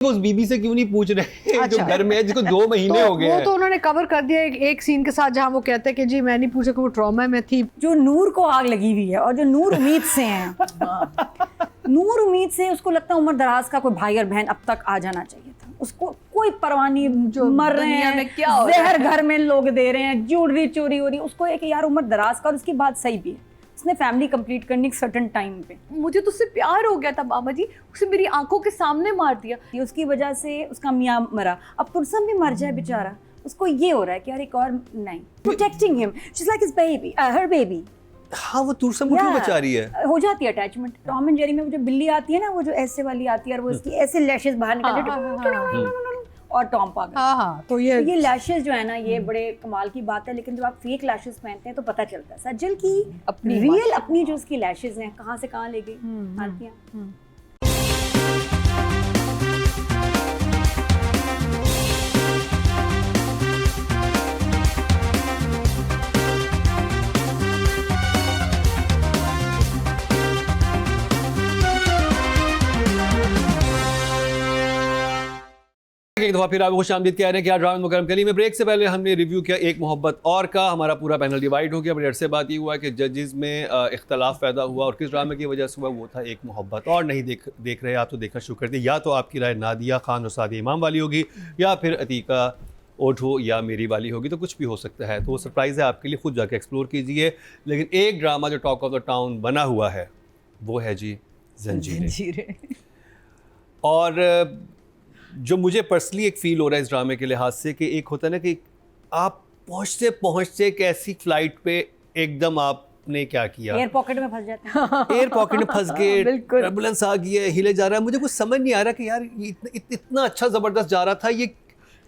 उस बीबी से क्यों नहीं पूछ रहे अच्छा। जो घर में है, जिसको 2 महीने हो गए वो हैं। तो उन्होंने कवर कर दिया एक सीन के साथ जहाँ वो कहते हैं कि जी मैं नहीं पूछा कि वो ट्रॉमा में थी। जो नूर को आग लगी हुई है और जो नूर उम्मीद से हैं नूर उम्मीद से उसको लगता है उम्र दराज का कोई भाई और बहन अब तक आ जाना चाहिए था, उसको कोई परवाह नहीं, जो मर रहे दुनिया में हैं क्या हो रहा है। जहर घर में लोग दे रहे हैं, ज्वेलरी चोरी हो रही है, उसको एक यार उम्र दराज का, और उसकी बात सही भी है, उसने फैमिली कंप्लीट करनी एक सर्टेन टाइम पे। मुझे तो उससे प्यार हो गया था मामा जी, उसे मेरी आंखों के सामने मार दिया। ये उसकी वजह से उसका मियाँ मरा, अब तुरसम भी मर जाए बेचारा, उसको ये हो रहा है कि यार एक और नहीं, protecting him, she is like his baby, her baby. हाँ, वो तुरसम को क्यों बचा रही है? हो जाती है अटैचमेंट। टॉम एंड जेरी में वो जो बिल्ली आती है ना, वो जो ऐसे वाली आती है और वो इसकी ऐसे लैशेस बाहर निकलते हैं और टॉम पागल। हाँ तो ये लैशेस जो है ना, ये बड़े कमाल की बात है, लेकिन जब आप फेक लैशेस पहनते हैं तो पता चलता है सज्जल की अपनी रियल अपनी जो उसकी लैशेस हैं कहाँ से कहाँ ले गई आतियाँ। एक दफा फिर आप खुश आमदीद कह रहे हैं कि आज राम मुकरम कली में। ब्रेक से पहले हमने रिव्यू किया एक मोहब्बत और का, हमारा पूरा पैनल डिवाइड हो गया। बड़ी अरसे बात ये हुआ कि जजेस में इख्तलाफ पैदा हुआ और किस ड्रामे की वजह से हुआ, वो था एक मोहब्बत। और नहीं देख रहे आप तो देखना शुरू कर दिए। या तो आपकी राय नादिया खान और सादिया इमाम वाली होगी, या फिर अतीका ओठो या मेरी वाली होगी, तो कुछ भी हो सकता है। तो वो सरप्राइज़ है आपके लिए, खुद जाके एक्सप्लोर कीजिए। लेकिन एक ड्रामा जो टॉक ऑफ द टाउन बना हुआ है वो है जी जंजीरें। और जो मुझे पर्सनली एक फ़ील हो रहा है इस ड्रामे के लिहाज से, कि एक होता है ना कि आप पहुँचते पहुँचते एक ऐसी फ्लाइट पे एकदम आपने क्या किया, एयर पॉकेट में फंस जाते हैं। एयर पॉकेट में फंस गए, बिल्कुल। टर्बुलेंस आ गई है, हिले जा रहा है। मुझे कुछ समझ नहीं आ रहा कि यार ये इतना अच्छा ज़बरदस्त जा रहा था, ये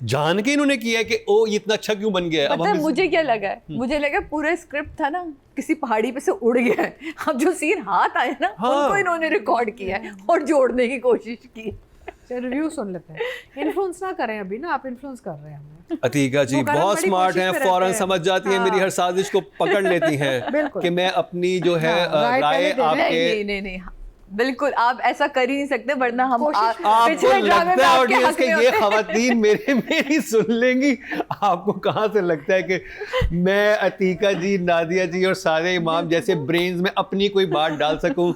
जान के इन्होंने किया है कि ओ ये इतना अच्छा क्यों बन गया है। पता है मुझे क्या लगा है? मुझे लगा पूरा स्क्रिप्ट था ना किसी पहाड़ी पे से उड़ गया है, अब जो सीन हाथ आए ना उनको इन्होंने रिकॉर्ड किया है और जोड़ने की कोशिश की। रिव्यू सुन लेते हैं। इन्फ्लुएंस ना करें अभी ना, आप इन्फ्लुएंस कर रहे हैं हमें। अतीका जी बहुत स्मार्ट हैं, फौरन समझ जाती हैं, मेरी हर साजिश को पकड़ लेती हैं कि मैं अपनी जो है राय आपके नहीं बिल्कुल आप ऐसा कर ही नहीं सकते, वरना हम आपको लगता है ऑडियंस के ये खवातीन मेरी सुन लेंगी। आपको कहाँ से लगता है कि मैं अतीका जी, नादिया जी और सारे इमाम जैसे ब्रेन्स में अपनी कोई बात डाल सकूं?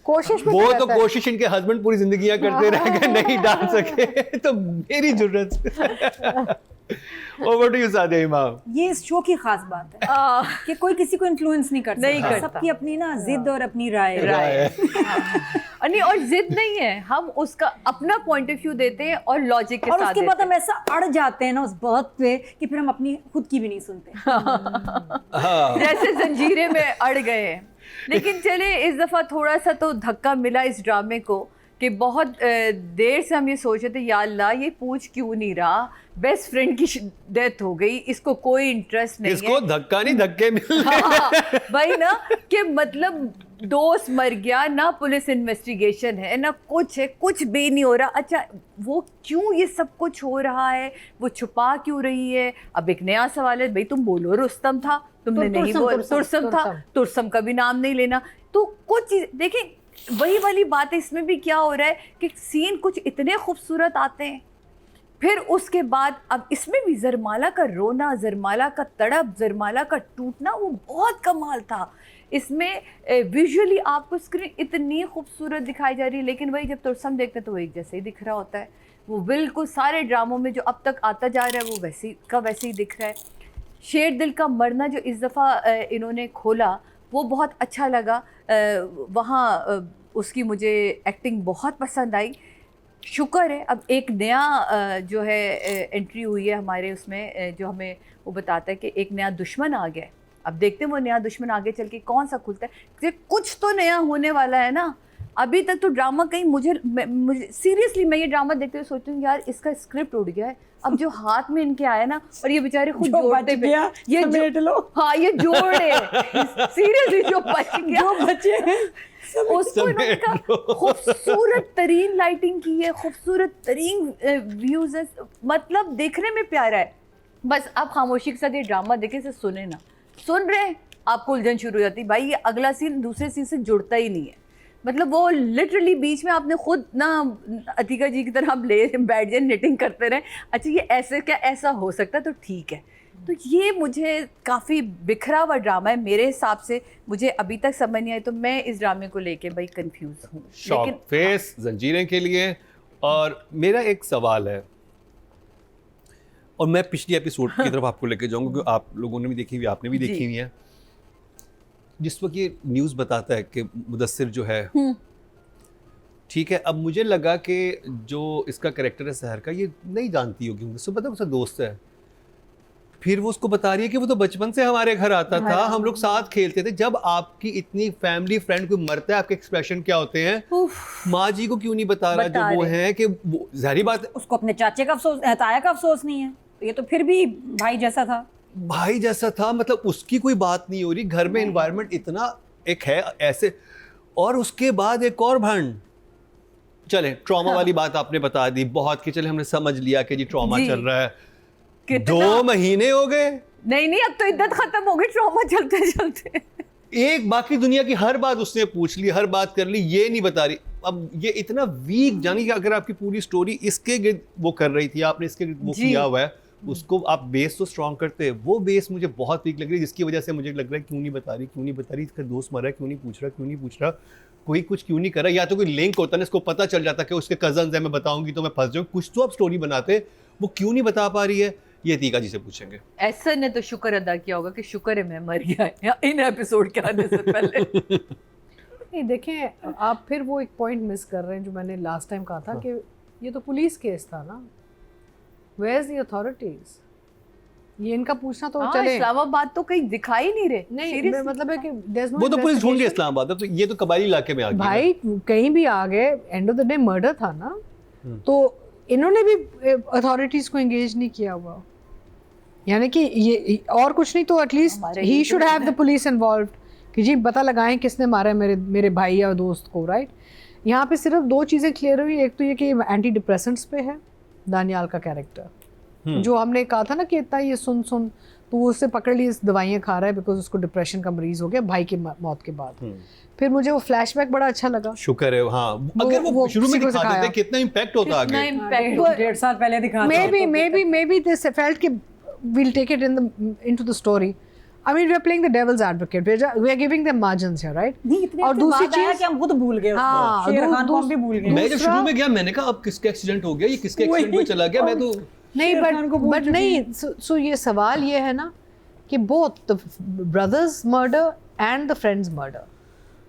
कोशिश में वो तो कोशिश इनके हस्बैंड पूरी जिंदगियां करते रह गए, नहीं डाल सके, तो मेरी जरूरत। ओवर टू यू सादिया इमाम। ये इस शो की खास बात है कि कोई किसी को इन्फ्लुएंस नहीं करता, सबकी अपनी ना जिद और अपनी राय नहीं, और जिद नहीं है, हम उसका अपना पॉइंट ऑफ व्यू देते हैं और लॉजिक के साथ, और उसके बाद हम ऐसा अड़ जाते हैं ना उस बात पे कि फिर हम अपनी खुद की भी नहीं सुनते। जैसे जंजीरें में अड़ गए हैं। लेकिन चले इस दफ़ा थोड़ा सा तो धक्का मिला इस ड्रामे को कि बहुत देर से हम ये सोच रहे थे या अल्लाह ये पूछ क्यों नहीं रहा, बेस्ट फ्रेंड की डेथ हो गई, इसको कोई इंटरेस्ट नहीं है, इसको धक्का नहीं धक्के मिल रहे। हाँ, भाई ना कि मतलब दोस्त मर गया, ना पुलिस इन्वेस्टिगेशन है ना कुछ है, कुछ भी नहीं हो रहा। अच्छा वो क्यों ये सब कुछ हो रहा है, वो छुपा क्यों रही है? अब एक नया सवाल है, भाई तुम बोलो रुस्तम था, तुमने नहीं बोला तुरसम था, तुरसम का भी नाम नहीं लेना। तो कुछ चीज़ देखें, वही वाली बात है, इसमें भी क्या हो रहा है कि सीन कुछ इतने खूबसूरत आते हैं, फिर उसके बाद अब इसमें भी जरमाला का रोना, जरमाला का तड़प, जरमाला का टूटना, वो बहुत कमाल था। इसमें विजुअली आपको स्क्रीन इतनी खूबसूरत दिखाई जा रही है, लेकिन वही जब तुरसम देखते हैं तो वो एक जैसे ही दिख रहा होता है। वो बिल्कुल सारे ड्रामों में जो अब तक आता जा रहा है वो वैसे ही दिख रहा है। शेर दिल का मरना जो इस दफ़ा इन्होंने खोला वो बहुत अच्छा लगा। वहाँ उसकी मुझे एक्टिंग बहुत पसंद आई। शुक्र है अब एक नया जो है एंट्री हुई है हमारे उसमें, जो हमें वो बताता है कि एक नया दुश्मन आ गया है। अब देखते हैं वो नया दुश्मन आगे चल के कौन सा खुलता है, कुछ तो नया होने वाला है ना। अभी तक तो ड्रामा कहीं मुझे सीरियसली मैं ये ड्रामा देखते हुए सोचती हूँ यार इसका स्क्रिप्ट उड़ गया है। अब जो हाथ में इनके आया ना, और ये बेचारे खुद जोड़ते पे ये समेट लो, हाँ ये जोड़े सीरियसली जो बच गया, जो बचे उसको इन्होंने खूबसूरत तरीन लाइटिंग की है, खूबसूरत तरीन व्यूज है, मतलब देखने में प्यारा है। बस आप खामोशी के साथ ये ड्रामा देखे से सुने ना, सुन रहे आपको उलझन शुरू हो जाती, भाई ये अगला सीन दूसरे सीन से जुड़ता ही नहीं है। मतलब वो लिटरली बीच में आपने खुद ना अतिका जी की तरह आप ले बैठ जाए, निटिंग करते रहे, अच्छा ये ऐसे क्या ऐसा हो सकता है, तो ठीक है। तो ये मुझे काफ़ी बिखरा हुआ ड्रामा है मेरे हिसाब से, मुझे अभी तक समझ नहीं आई, तो मैं इस ड्रामे को लेके भाई कंफ्यूज हूँ। शॉक फेस जंजीरें के लिए। और मेरा एक सवाल है, और मैं पिछली एपिसोड की तरफ आपको लेके जाऊंगा क्योंकि आप लोगों ने भी देखी हुई, आपने भी देखी हुई है। जिस वक्त ये न्यूज़ बताता है कि मुदस्सिर जो है, ठीक है, अब मुझे लगा कि जो इसका कैरेक्टर है सहर का, ये नहीं जानती होगी, मुझसे पता है उसका दोस्त है, फिर वो उसको बता रही है कि वो तो बचपन से हमारे घर आता था, हम लोग साथ खेलते थे। जब आपकी इतनी फैमिली फ्रेंड कोई मरता है, आपके एक्सप्रेशन क्या होते हैं? माँ जी को क्यों नहीं बता रहा जो वो है कि जाहिर बात है उसको अपने चाचे का अफसोस, ताया का अफसोस नहीं है, तो ये तो फिर भी भाई जैसा था। भाई जैसा था, मतलब उसकी कोई बात नहीं हो रही, घर में एनवायरनमेंट इतना एक है ऐसे। और उसके बाद एक और भांड, चले ट्रॉमा वाली बात आपने बता दी बहुत कि चले हमने समझ लिया कि जी ट्रॉमा चल रहा है, 2 महीने हो गए। नहीं अब तो इद्दत खत्म हो गई, ट्रॉमा चलते चलते एक बाकी दुनिया की हर बात उसने पूछ ली, हर बात कर ली, ये नहीं बता रही। अब ये इतना वीक, जानी कि अगर आपकी पूरी स्टोरी इसके गिर्द वो कर रही थी, आपने इसके गिर्द वो किया हुआ है, उसको आप बेस तो स्ट्रॉन्ग करते हैं, वो बेस मुझे बहुत वीक लग रही है, जिसकी वजह से मुझे लग रहा है क्यों नहीं बता रही, इसका दोस्त मरा है क्यों नहीं पूछ रहा, कोई कुछ क्यों नहीं कर रहा। या तो कोई लिंक होता ना, इसको पता चल जाता कि उसके कजन्स हैं, मैं बताऊंगी तो मैं फंस जाऊँ, कुछ तो आप स्टोरी बनाते, वो क्यों नहीं बता पा रही है, ये अतीका जी से पूछेंगे। ऐसा ने तो शुक्र अदा किया होगा कि शुक्र है मैं मर गया इन एपिसोड के आने से पहले। नहीं देखें, आप फिर वो एक पॉइंट मिस कर रहे हैं जो मैंने लास्ट टाइम कहा था कि ये तो पुलिस केस था ना, वेयर इज द अथॉरिटीज? ये इनका पूछना तो चले, इस्लामाबाद तो कहीं दिखाई नहीं रहे। नहीं मतलब है कि वो तो पुलिस ढूंढ रही है इस्लामाबाद, तो ये तो कबायली इलाके में आ गया भाई, कहीं भी आ गए, end of the day murder था ना, तो इन्होंने भी अथॉरिटीज को एंगेज नहीं किया हुआ, यानी कि ये और कुछ नहीं तो at least he should have the police involved कि जी पता लगाएं किसने मारा है मेरे भाई या दोस्त को, राइट? यहाँ पे सिर्फ 2 चीज़ें क्लियर हुई, एक तो ये कि एंटी डिप्रेसेंट्स पे है दानियाल का कैरेक्टर, जो हमने कहा था ना कि इतना ये सुन तो वो उससे पकड़ ली, दवाइयाँ खा रहा है बिकॉज उसको डिप्रेशन का मरीज हो गया भाई की मौत के बाद। फिर मुझे वो फ्लैशबैक बड़ा अच्छा लगा, शुक्र है। हाँ, अगर वो शुरू में दिखा देते कितना इम्पैक्ट होता आगे, 1.5 साल पहले दिखा, मे बी दिस फेल्ट कि we'll take it into the story. I mean, we're playing the devil's advocate. We're giving them margins here, right? और दूसरी चीज कि हम खुद भूल गए उसको, शेर खान को हम भी भूल गए। मैं जब शुरू में गया मैंने कहा अब किसका एक्सीडेंट हो गया, ये किसके एक्सीडेंट में चला गया, मैं तो नहीं, बट नहीं, so ये सवाल ये है ना कि both the brothers murder and the friends murder,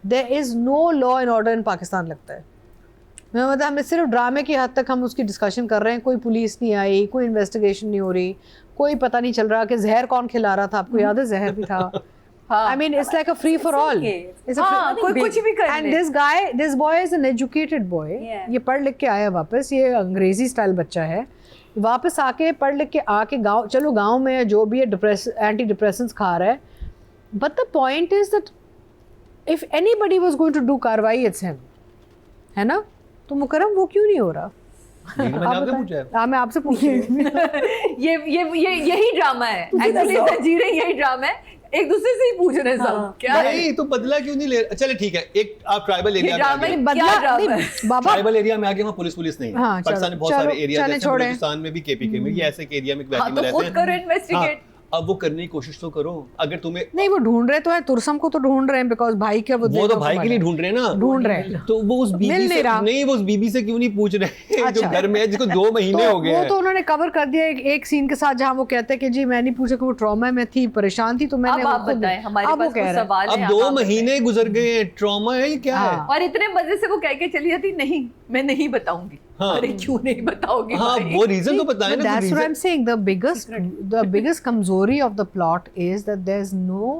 there is no law and order in Pakistan लगता है। मैं मतलब हमें सिर्फ ड्रामे की हद तक हम उसकी डिस्कशन कर रहे हैं, कोई पुलिस नहीं आई, कोई इन्वेस्टिगेशन नहीं हो रही, कोई पता नहीं चल रहा कि जहर कौन खिला रहा था, आपको याद है जहर भी था। I mean, it's like a free for all. कोई कुछ भी कर ले। And this boy is an educated boy. ये पढ़ लिख के आया वापस, ये अंग्रेजी स्टाइल बच्चा है, वापस आके पढ़ लिख के आके गाँव, चलो गाँव में जो भी है एंटी डिप्रेसेंट्स खा रहा है, but the point is that if anybody was going to do कार्रवाई, it's him, है ना? तो मुकरम वो क्यों नहीं हो रहा? मैं आपसे पूछ रही हूँ। यही ड्रामा है एक्चुअली, जंजीरें यही ड्रामा है, एक दूसरे से ही पूछ रहे हैं सब क्या नहीं, तो बदला क्यों नहीं ले? चले ठीक है, एक आप ट्राइबल एरिया में आ गए, बाबा ट्राइबल एरिया में आ गए, वहाँ पुलिस नहीं है। पाकिस्तान में बहुत सारे एरिया हैं, बलूचिस्तान में भी, केपीके में, ये ऐसे एरिया में वैली में रहते हैं। अब वो करने की कोशिश तो करो, अगर तुम्हें नहीं, वो ढूंढ रहे तो है, तुरसम को तो ढूंढ रहे हैं बिकॉज भाई का वो तो भाई के लिए ढूंढ रहे हैं ना, ढूंढ रहे हैं, तो वो उस बीबी से नहीं, वो उस बीबी से क्यों नहीं पूछ रहे जो घर में है, जिसको 2 महीने हो गए। वो तो उन्होंने कवर कर दिया एक सीन के साथ जहाँ वो कहते हैं कि जी मैं नहीं पूछा कि वो ट्रॉमा में थी, परेशान थी, तो मैंने अब आप बताएं, हमारे पास कुछ सवाल है। अब 2 महीने गुजर गए, ट्रॉमा है ये क्या है? और इतने मजे से वो कह के चली जाती, नहीं मैं नहीं बताऊंगी। अरे क्यों नहीं बताओगी? हाँ, वो रीजन तो बताएं ना। That's what I'm saying. The biggest kamzori of the plot is that there's no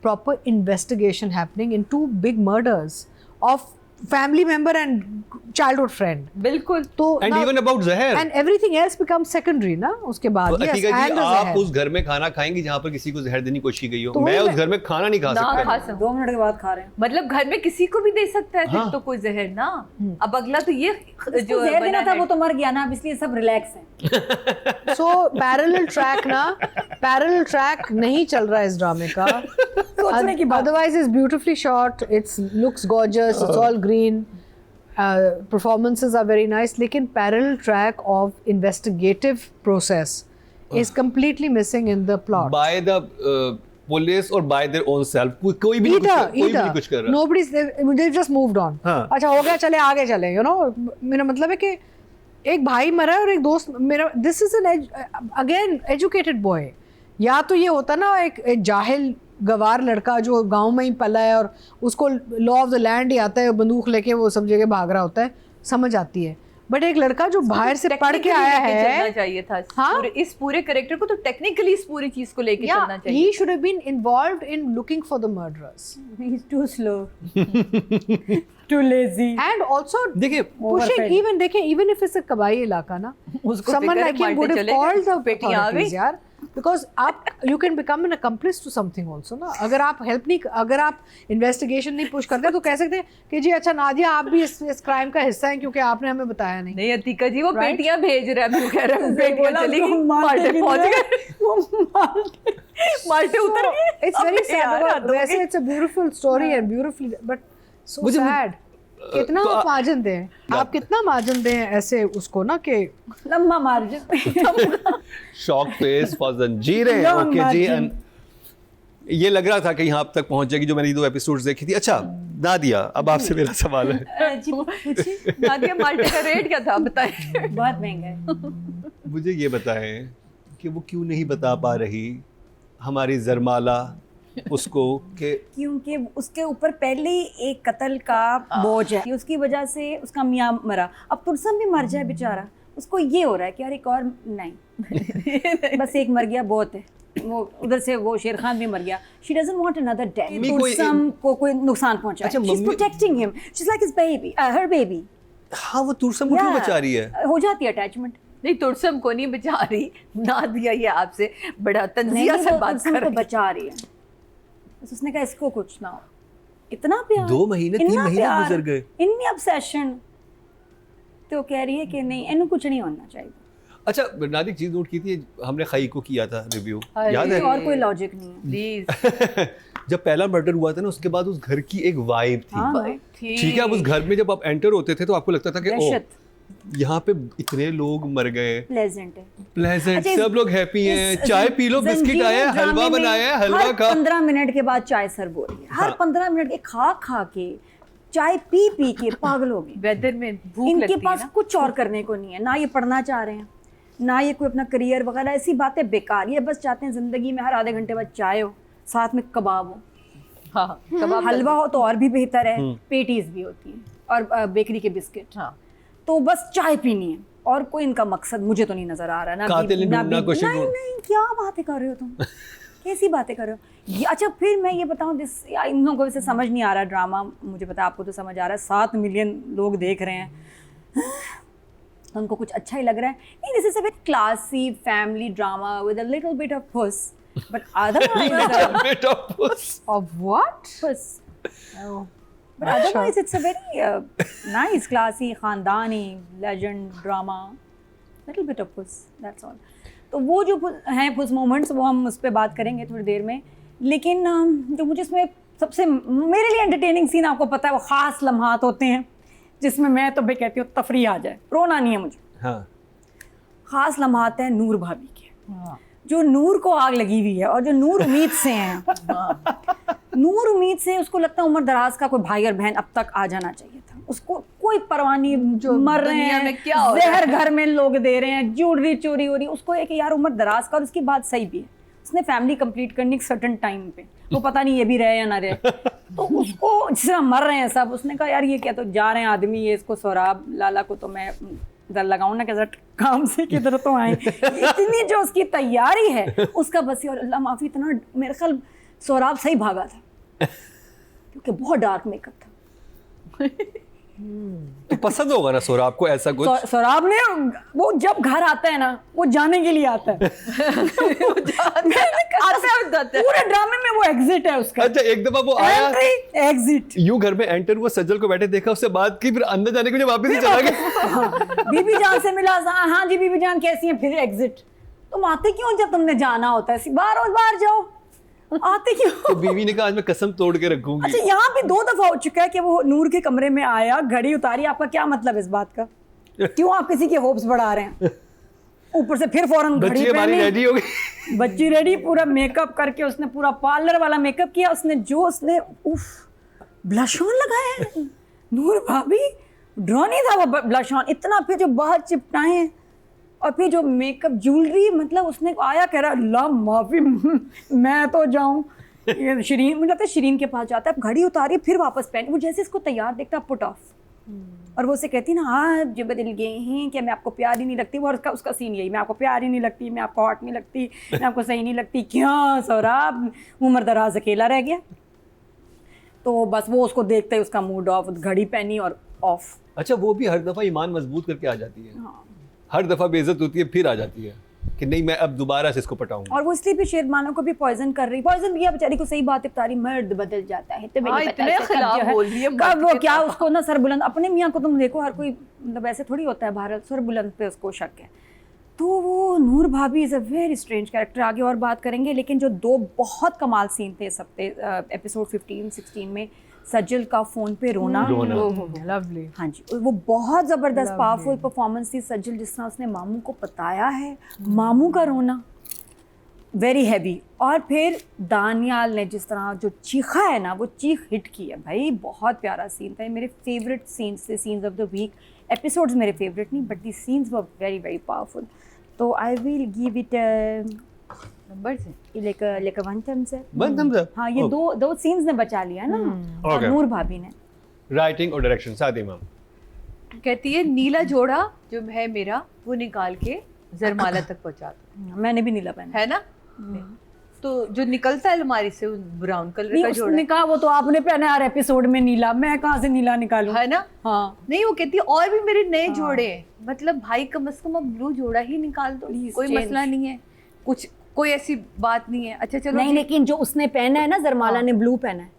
proper investigation happening in 2 big murders of family member and childhood friend. बिल्कुल। तो and even about जहर, and everything else becomes secondary ना उसके बाद। तो अतीका जी, आप उस घर में खाना खाएंगी जहाँ पर किसी को जहर देने की कोशिश की गई हो? मैं उस घर में खाना नहीं खा सकता। 2 मिनट के बाद खा रहे हैं, मतलब घर में किसी को भी दे सकता है फिर तो कोई जहर ना। अब अगला तो ये जो जहर देना था वो तो मर गया ना, अब इसलिए सब रिलैक्स हैं। So पैरेलल ट्रैक नहीं चल रहा है इस ड्रामे का। सोचने की बात। Otherwise, it's beautifully shot. It looks gorgeous. It's all green. Performances are very nice. लेकिन parallel track of investigative process is completely missing in the plot. by the police or by their own self, कोई भी नहीं कुछ कर रहा। Nobody's they just moved on. हाँ। अच्छा हो गया, चले आगे चले, you know, मेरा मतलब है कि एक भाई मरा है और एक दोस्त मेरा, this is an again educated boy. या तो ये होता ना एक जाहिल गवार लड़का जो गांव में ही पला है और उसको लॉ ऑफ द लैंड ही आता है, बंदूक लेके वो सब जगह भाग रहा होता है, समझ आती है। बट एक लड़का जो बाहर से पढ़ के आया लेके चलना है, चाहिए था। हाँ? इस पूरे कैरेक्टर को तो टेक्निकली इस पूरी चीज को लेके चलना चाहिए। he should have been involved in looking for the murderers. He's too slow. Too lazy. And also देखिए pushing, Overfed. even देखें, even if it's a कबाई इलाका ना, उसको someone फिक्र है, like him would मारते have चले called गए, the पेटियां आ authorities गई। यार, because आप you can become an accomplice to something also ना। अगर आप help नहीं, अगर आप investigation नहीं push करते तो कह सकते हैं कि जी अच्छा नादिया आप भी इस crime का हिस्सा हैं क्योंकि आपने हमें बताया नहीं। नहीं अतिका जी वो Right? पेटियां भेज रहा है, कह रहा है पेटियां बोला चली उसको गई, माल्टे माल्टे पहुंच गए, वो माल्टे उतर गए। It's very अबे sad यार, because हद हो गई। वैसे it's a beautiful story and beautiful but so मुझे- sad। कितना तो आप मार्जिन दें, आप कितना मार्जिन दें ऐसे उसको ना कि लंबा मार्जिन। शॉक फेस फॉर जंजीरें। Long ओके जी, margin. and ये लग रहा था कि यहाँ तक पहुंच जाएगी जो मैंने 2 एपिसोड्स देखी थी। अच्छा नादिया, अब आपसे मेरा सवाल है, जी पूछिए। नादिया माल्टे का रेट क्या था बताइए। बहुत महंगा है। मुझे ये बताएं कि वो क्यों नहीं बता पा रही हमारी जरमाला उसको कि क्योंकि उसके ऊपर पहले ही एक कत्ल का बोझ है, उसकी वजह से उसका मियाँ मरा। अब तुलसम भी मर जाए बेचारा, उसको ये हो रहा है कि यार एक और नहीं, बस एक मर गया बहुत है। वो उधर से वो शेर खान भी मर गया। She doesn't want another death. Mummy कोई- तुलसम को कोई नुकसान पहुंचाए। अच्छा, she is mummy- protecting him, she is like his baby, her baby. हाँ वो तुरसम को क्यों बचा रही है? हो जाती है अटैचमेंट। नहीं तुलसम को नहीं बचा रही, नादिया ये आपसे बड़ा तंजिया से बात कर को रही है। बचा रही है। बस उसने कहा इसको कुछ ना हो। इतना प्यार, 2 महीने 3 इतना महीने प्यार, गुजर गए। इतनी obsession, तो कह रही है कि नहीं इन्हें कुछ नहीं होना चाहिए। अच्छा नादिया, एक चीज नोट की थी, हमने खाई को किया था रिव्यू, याद है? और कोई लॉजिक नहीं है। प्लीज जब पहला मर्डर हुआ था ना, उसके बाद उस घर की एक वाइब थी। हाँ, ठीक है, अब उस घर में जब आप एंटर होते थे तो आपको लगता था कि ओ दहशत, यहाँ पे इतने लोग मर गए, प्लेजेंट है। प्लेजेंट, अच्छा, सब लोग हैप्पी हैं, इस चाय पी लो, बिस्किट जंजीर आया है, ड्रामे हलवा में बनाया है, हलवा हर खा। 15 मिनट के बाद चाय सर्व हो रही है। हर हाँ। 15 मिनट के खा के चाय पी के पागल हो गई। वेदर में भूख इनके लगती है पास ना। कुछ और करने को नहीं है, ना ये पढ़ना चाह रहे हैं, ना ये कोई अपना करियर वगैरह, ऐसी बातें बेकार। ये बस चाहते हैं जिंदगी में हर आधे घंटे बाद चाय हो, साथ में कबाब हो, हाँ कबाब हलवा हो तो और भी बेहतर है, पेटीज भी होती हैं और बेकरी के बिस्किट। हाँ तो बस चाय पीनी है और कोई इनका मकसद मुझे तो नहीं नजर आ रहा। ना कातिल ना ढूंढना, कोशिश नहीं ढूंढ- नहीं, क्या बातें कर रहे हो तुम? कैसी बातें कर रहे हो ये? अच्छा फिर मैं ये बताऊं, दिस इन लोगों को वैसे समझ नहीं आ रहा ड्रामा, मुझे पता है आपको तो समझ आ रहा है। 7 मिलियन लोग देख रहे हैं, उनको कुछ अच्छा ही लग रहा है। नहीं, this is a very classy family drama with a little bit of puss, but otherwise Bit of puss. of what? पुस, but otherwise it's a very nice classy खानदानी legend drama, little bit of puss, that's all. तो वो जो हैं पुस moments, वो हम उस पर बात करेंगे थोड़ी देर में। लेकिन जो मुझे इसमें सबसे मेरे लिए एंटरटेनिंग सीन, आपको पता है, वो ख़ास लम्हात होते हैं जिसमें मैं तो भाई कहती हूँ तफरीह आ जाए, रोना नहीं है मुझे। हाँ ख़ास लम्हात हैं नूर भाभी के, जो नूर को आग लगी हुई है और जो नूर उम्मीद से हैं। नूर उम्मीद से उसको लगता है उम्र दराज का कोई भाई और बहन अब तक आ जाना चाहिए था, उसको कोई परवाह नहीं, जो मर रहे दुनिया हैं, में क्या हो रहा है। जहर घर में लोग दे रहे हैं, ज्वेलरी चोरी हो रही है, उसको एक यार उम्र दराज का। और उसकी बात सही भी है, उसने फैमिली कंप्लीट करनी एक सर्टन टाइम पे, वो पता नहीं ये भी रहे या ना रहे। तो उसको जिस तरह मर रहे हैं सब, उसने कहा यार ये क्या, तो जा रहे हैं आदमी, ये इसको सोराब लाला को तो मैं इधर लगाऊं ना कि जरा काम से किधर तो आए। इतनी जो उसकी तैयारी है उसका बस ये, और अल्लाह माफ़ी, इतना मेरे ख्याल सोराब सही भागा था क्योंकि बहुत डार्क मेकअप था। तो पसंद होगा ना सोरा आपको ऐसा कुछ? सोराब ने, वो जब घर आता है ना, वो जाने के लिए आता है। पूरे ड्रामे में वो एग्जिट है उसका। अच्छा एक दफा वो आया, एंट्री एग्जिट, यूं घर में एंटर हुआ, सज्जल को बैठे देखा, उससे बात की, फिर अंदर जाने के लिए वापस ही चला गया। बीबी जान से मिला, हाँ जी बीबी जान कैसी हैं, फिर एग्जिट। तुम आते क्यों जब तुमने जाना होता है? बाहर जाओ, आते क्यों? तो बीवी ने कहा आज मैं कसम तोड़ के रखूंगी। अच्छा, यहाँ पे 2 दफा हो चुका है कि वो नूर के कमरे में आया, घड़ी उतारी। आपका क्या मतलब इस बात का? क्यों आप किसी के होप्स बढ़ा रहे हैं? ऊपर से फिर फौरन घड़ी बच्ची हमारी पहनी, रेडी हो गई। बच्ची रेडी, पूरा मेकअप करके उसने पूरा पार्लर वाला मेकअप किया उसने उफ ब्लश ऑन लगाया है। नूर भाभी ड्रॉ नहीं था वो ब्लश ऑन इतना, फिर जो बाहर चिपटाए और फिर जो मेकअप ज्वेलरी, मतलब उसने आया कह रहा ला माफी मैं तो जाऊं। ये शरीन, मुझे लगता है शरीन के पास जाता है, घड़ी उतारी फिर वापस पहन, वो जैसे इसको तैयार देखता पुट ऑफ, और वो उसे कहती ना आप जो बदल गए हैं कि मैं आपको प्यार ही नहीं लगती। वो उसका सीन यही, मैं आपको प्यार ही नहीं लगती, मैं आपको हॉट नहीं लगती, मैं आपको सही नहीं लगती। क्या सौराब उमर दराज अकेला रह गया। तो बस वो उसको देखते ही उसका मूड ऑफ, घड़ी पहनी और ऑफ। अच्छा, वो भी हर दफा ईमान मजबूत करके आ जाती है। हाँ। हर दफा बेइज्जत होती है फिर आ जाती है कि नहीं मैं अब दोबारा से इसको पटाऊंगी। और वो इसलिए भी शेरबानो को भी पॉइजन कर रही, पॉइजन भी बेचारी को सही बात बता रही, मर्द बदल जाता है तो हाँ, इतने खिलाफ बोल रही है कब मर्द वो के क्या खिलाफ। उसको ना सर बुलंद, अपने मियाँ को तुम देखो, हर कोई मतलब ऐसे थोड़ी होता है भारत, सर बुलंद पे उसको शक है। तो वो नूर भाभी is a very strange character, आगे और बात करेंगे। लेकिन जो 2 बहुत कमाल सीन थे इस हफ्ते, एपिसोड 15-16 में, सज्जल का फ़ोन पे रोना। लवली। हाँ जी, वो बहुत ज़बरदस्त पावरफुल परफॉर्मेंस थी। सज्जल जिस तरह उसने मामू को बताया है, मामू का रोना वेरी हैवी। और फिर दानियाल ने जिस तरह जो चीखा है ना, वो चीख हिट की है भाई, बहुत प्यारा सीन था। मेरे फेवरेट सीन्स थे, scenes of the week. Episodes मेरे फेवरेट नहीं, but the scenes were very very powerful. तो I will give it number से like a one thumbs up। One thumbs up? हाँ, ये Oh. दो सीन्स ने बचा लिया ना, और Okay. नूर भाभी ने। राइटिंग और डायरेक्शन साथ इमाम। कहती है नीला जोड़ा जो है मेरा वो निकाल के जरमाला तक पहुंचा दो, मैंने भी नीला पहना है ना। तो जो निकलता है अलमारी से ब्राउन कलर नहीं, का जोड़ा उसने कहा वो तो आपने पहना हर एपिसोड में नीला, मैं कहाँ से नीला निकालूं? है ना। हाँ, नहीं, वो कहती है और भी मेरे नए जोड़े हैं, मतलब भाई कम से कम अब ब्लू जोड़ा ही निकाल दो, Please कोई change. मसला नहीं है, कुछ कोई ऐसी बात नहीं है। अच्छा चलो नहीं, जी। लेकिन जो उसने पहना है ना, जरमाला ने ब्लू पहना है।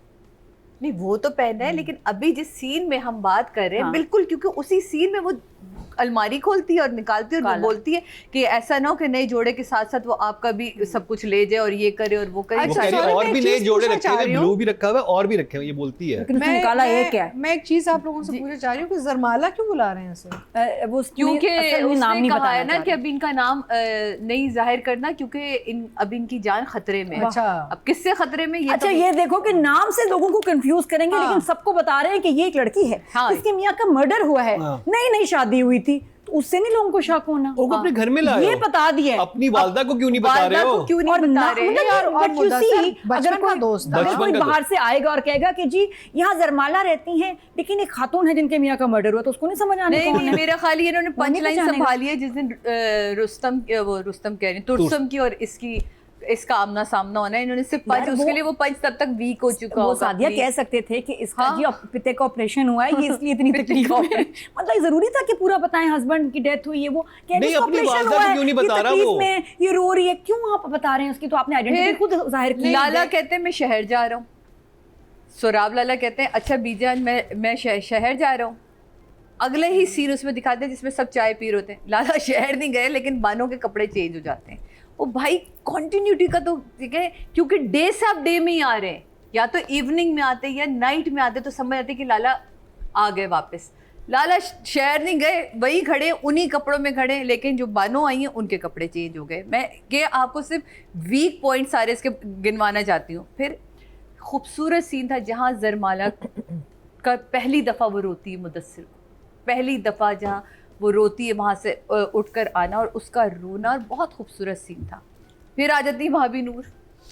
नहीं वो तो पहना है, लेकिन अभी जिस सीन में हम बात कर रहे हैं, हाँ। बिल्कुल, क्योंकि उसी सीन में वो अलमारी खोलती है और निकालती है और वो काला। बोलती है कि ऐसा ना हो कि नए जोड़े के साथ साथ वो आपका भी सब कुछ ले जाए और ये करे और वो करे। वो अच्छा, कह रही है sorry, और मैं भी एक नए चीज़ जोड़े पूछना रखे चाह हुए, रही हूँ। ब्लू भी रखा हुआ है और भी रखे हुए, ये बोलती है। लेकिन उसने निकाला ये क्या है? मैं एक चीज आप लोगों से पूछना चाह रही हूँ कि जरमाला क्यों बुला रहे हैं इसे? वो क्योंकि असल में नाम उसने नहीं कहा बताया है ना कि अब इनका नाम नहीं जाहिर करना, क्योंकि अब इनकी जान खतरे में है। अच्छा। अब किससे खतरे में, ये अच्छा, तो ये देखो कि नाम से लोगों को कंफ्यूज करेंगे, हाँ। लेकिन सबको बता रहे हैं कि ये एक लड़की है, हाँ। इसके मियाँ का मर्डर हुआ है, हाँ। नई शादी हुई थी, तो उससे नहीं लोगों को शक होना। वो अपने घर में लाए ये हो। बता दिया अपनी वालदा को क्यों नहीं बता रहे वालदा हो? को क्यों नहीं और बता ना, रहे मतलब हैं? यार, और but you मुदस्सिर see, बचपन अगर का कोई दोस्त था। अगर बचपन कोई का बाहर से आएगा और कहेगा कि जी यहाँ जरमाला रहती हैं, लेकिन एक खातून है जिनके मियाँ का मर्डर हुआ, तो उसको नहीं समझ आने नहीं कौन नहीं, है। मेरा ख्याल ये इन्होंने वो नहीं पंच लाइन पहचानेगा। संभाली है जिस दिन रुस्तम कह रही तुर्सम की और इसका आमना सामना होना है, इन्होंने सिर्फ पंच, यार, उसके वो- लिए वो पंच तब तक वीक हो चुका वो होगा सादिया अपनी। कह सकते थे कि इसका हाँ। जी पिते का ऑपरेशन हुआ है, ये इसलिए इतनी पिते तकलीफ का में। मतलब जरूरी था कि पूरा बताएं हस्बैंड की डेथ हुई है, वो कह नहीं, इसका अपनी ऑपरेशन वालदा हुआ को है, क्यों नहीं ये बता रहा तकलीफ वो? में, ये रो रही है, क्यों आप बता रहे हैं उसकी? तो आपने आइडेंटिटी फिर खुद जाहिर की। लाला कहते हैं मैं शहर जा रहा हूँ, सोराब लाला कहते हैं अच्छा बीजान मैं शहर जा रहा हूँ। अगले ही सीन उसमें दिखाते हैं जिसमें सब चाय पी रहे होते हैं, लाला शहर नहीं गए लेकिन बानों के कपड़े चेंज हो जाते हैं। ओ भाई कॉन्टिन्यूटी का तो ठीक है, क्योंकि डे से आप डे में ही आ रहे हैं, या तो इवनिंग में आते या नाइट में आते तो समझ आते कि लाला आ गए वापस। लाला शहर नहीं गए, वही खड़े उन्हीं कपड़ों में खड़े, लेकिन जो बानो आई हैं उनके कपड़े चेंज हो गए। मैं कि आपको सिर्फ वीक पॉइंट सारे इसके गिनवाना चाहती हूँ। फिर खूबसूरत सीन था जहाँ जरमाला का पहली दफ़ा वो रोती है मुदस्सिर को, पहली दफ़ा जहाँ वो रोती है वहाँ से उठकर आना, और उसका रोना, और बहुत खूबसूरत सीन था। फिर आ जाती भाभी नूर,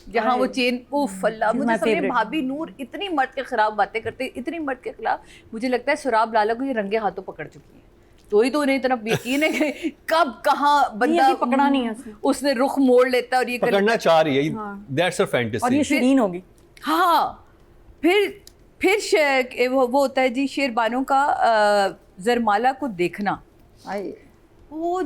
जहाँ वो चेन, उफ अल्लाह, मुझे समझे भाभी नूर इतनी मर्द के खिलाफ बातें करते, इतनी मर्द के खिलाफ, मुझे लगता है सुराब लाला को ये रंगे हाथों पकड़ चुकी है। तो ही तो उन्हें इतना यकीन है कि कब कहाँ बंदा पकड़ा नहीं है उसने रुख मोड़ लेता और ये कर पकड़ना लेता। चाह रही है, दैट्स हर और ये फैंटेसी। शरीन होगी। हाँ, फिर वो होता है जी शेरबानों का जरमाला को देखना, वो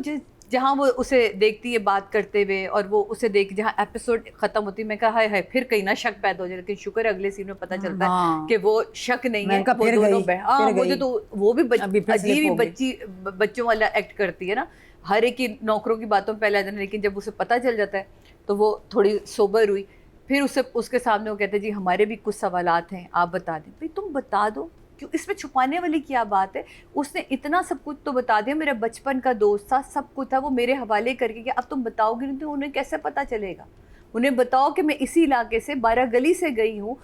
जहाँ वो उसे देखती है बात करते हुए, और वो उसे देख जहाँ एपिसोड खत्म होती है, मैं कहा है फिर कहीं ना शक पैदा हो जाए, लेकिन शुक्र है अगले सीन में पता चलता हाँ। है कि वो शक नहीं है, मैंने वो फिर दोनों गई, हाँ, फिर मुझे गई। तो वो भी अभी फिर slip अजीब हो गई। बच्चों वाला एक्ट करती है ना, हर एक की नौकरों की बातों में पहले आ जाना, लेकिन जब उसे पता चल जाता है तो वो थोड़ी सोबर हुई। फिर उसके सामने वो कहते जी हमारे भी कुछ सवालात हैं, आप बता दें। भाई तुम बता दो, क्यों इसमें छुपाने वाली क्या बात है? उसने इतना सब कुछ तो बता दिया, मेरा बचपन का दोस्त था, सब कुछ था, वो मेरे हवाले करके गया। अब तुम बताओगे नहीं तो उन्हें कैसे पता चलेगा? उन्हें बताओ कि मैं इसी इलाके से 12 गली से गई हूँ,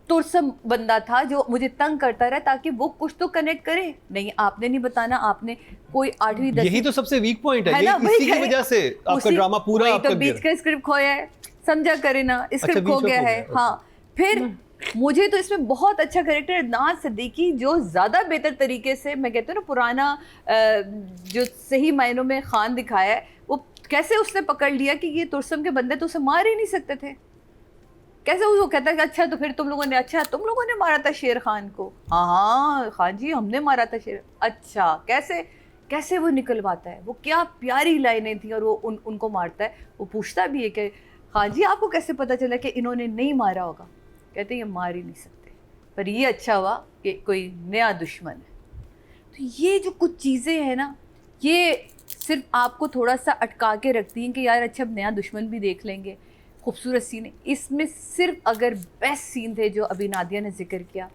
तुरसम बंदा था जो मुझे तंग करता रहा, ताकि वो कुछ तो कनेक्ट करे। नहीं, आपने नहीं बताना, आपने कोई 8वीं 10वीं, यही तो सबसे वीक पॉइंट है, है ना, इसी वही की कह- वजह से आपका ड्रामा पूरा वही आपका तो बीच का स्क्रिप्ट खोया है, समझा करे ना, स्क्रिप्ट बीच खो में गया खो है। गया, हाँ, फिर मुझे तो इसमें बहुत अच्छा कैरेक्टर है नाज सिद्दीकी, जो ज़्यादा बेहतर तरीके से, मैं कहती हूँ ना, पुराना जो सही मायनों में खान दिखाया है, वो कैसे उसने पकड़ लिया कि ये तुरसम के बंदे तो उसे मार ही नहीं सकते थे। कैसे वो कहता है कि अच्छा तो फिर तुम लोगों ने मारा था शेर खान को? हाँ खान जी, हमने मारा था शेर। अच्छा, कैसे वो निकलवाता है, वो क्या प्यारी लाइनें थी, और वो उनको मारता है। वो पूछता भी है कि हाँ जी आपको कैसे पता चला कि इन्होंने नहीं मारा होगा? कहते हैं ये मार ही नहीं सकते, पर ये अच्छा हुआ कि कोई नया दुश्मन है। तो ये जो कुछ चीज़ें हैं ना, ये सिर्फ आपको थोड़ा सा अटका के रखती हैं कि यार अच्छा अब नया दुश्मन भी देख लेंगे। खूबसूरत सीन है इसमें। सिर्फ अगर बेस्ट सीन थे जो अभी नादिया ने जिक्र किया,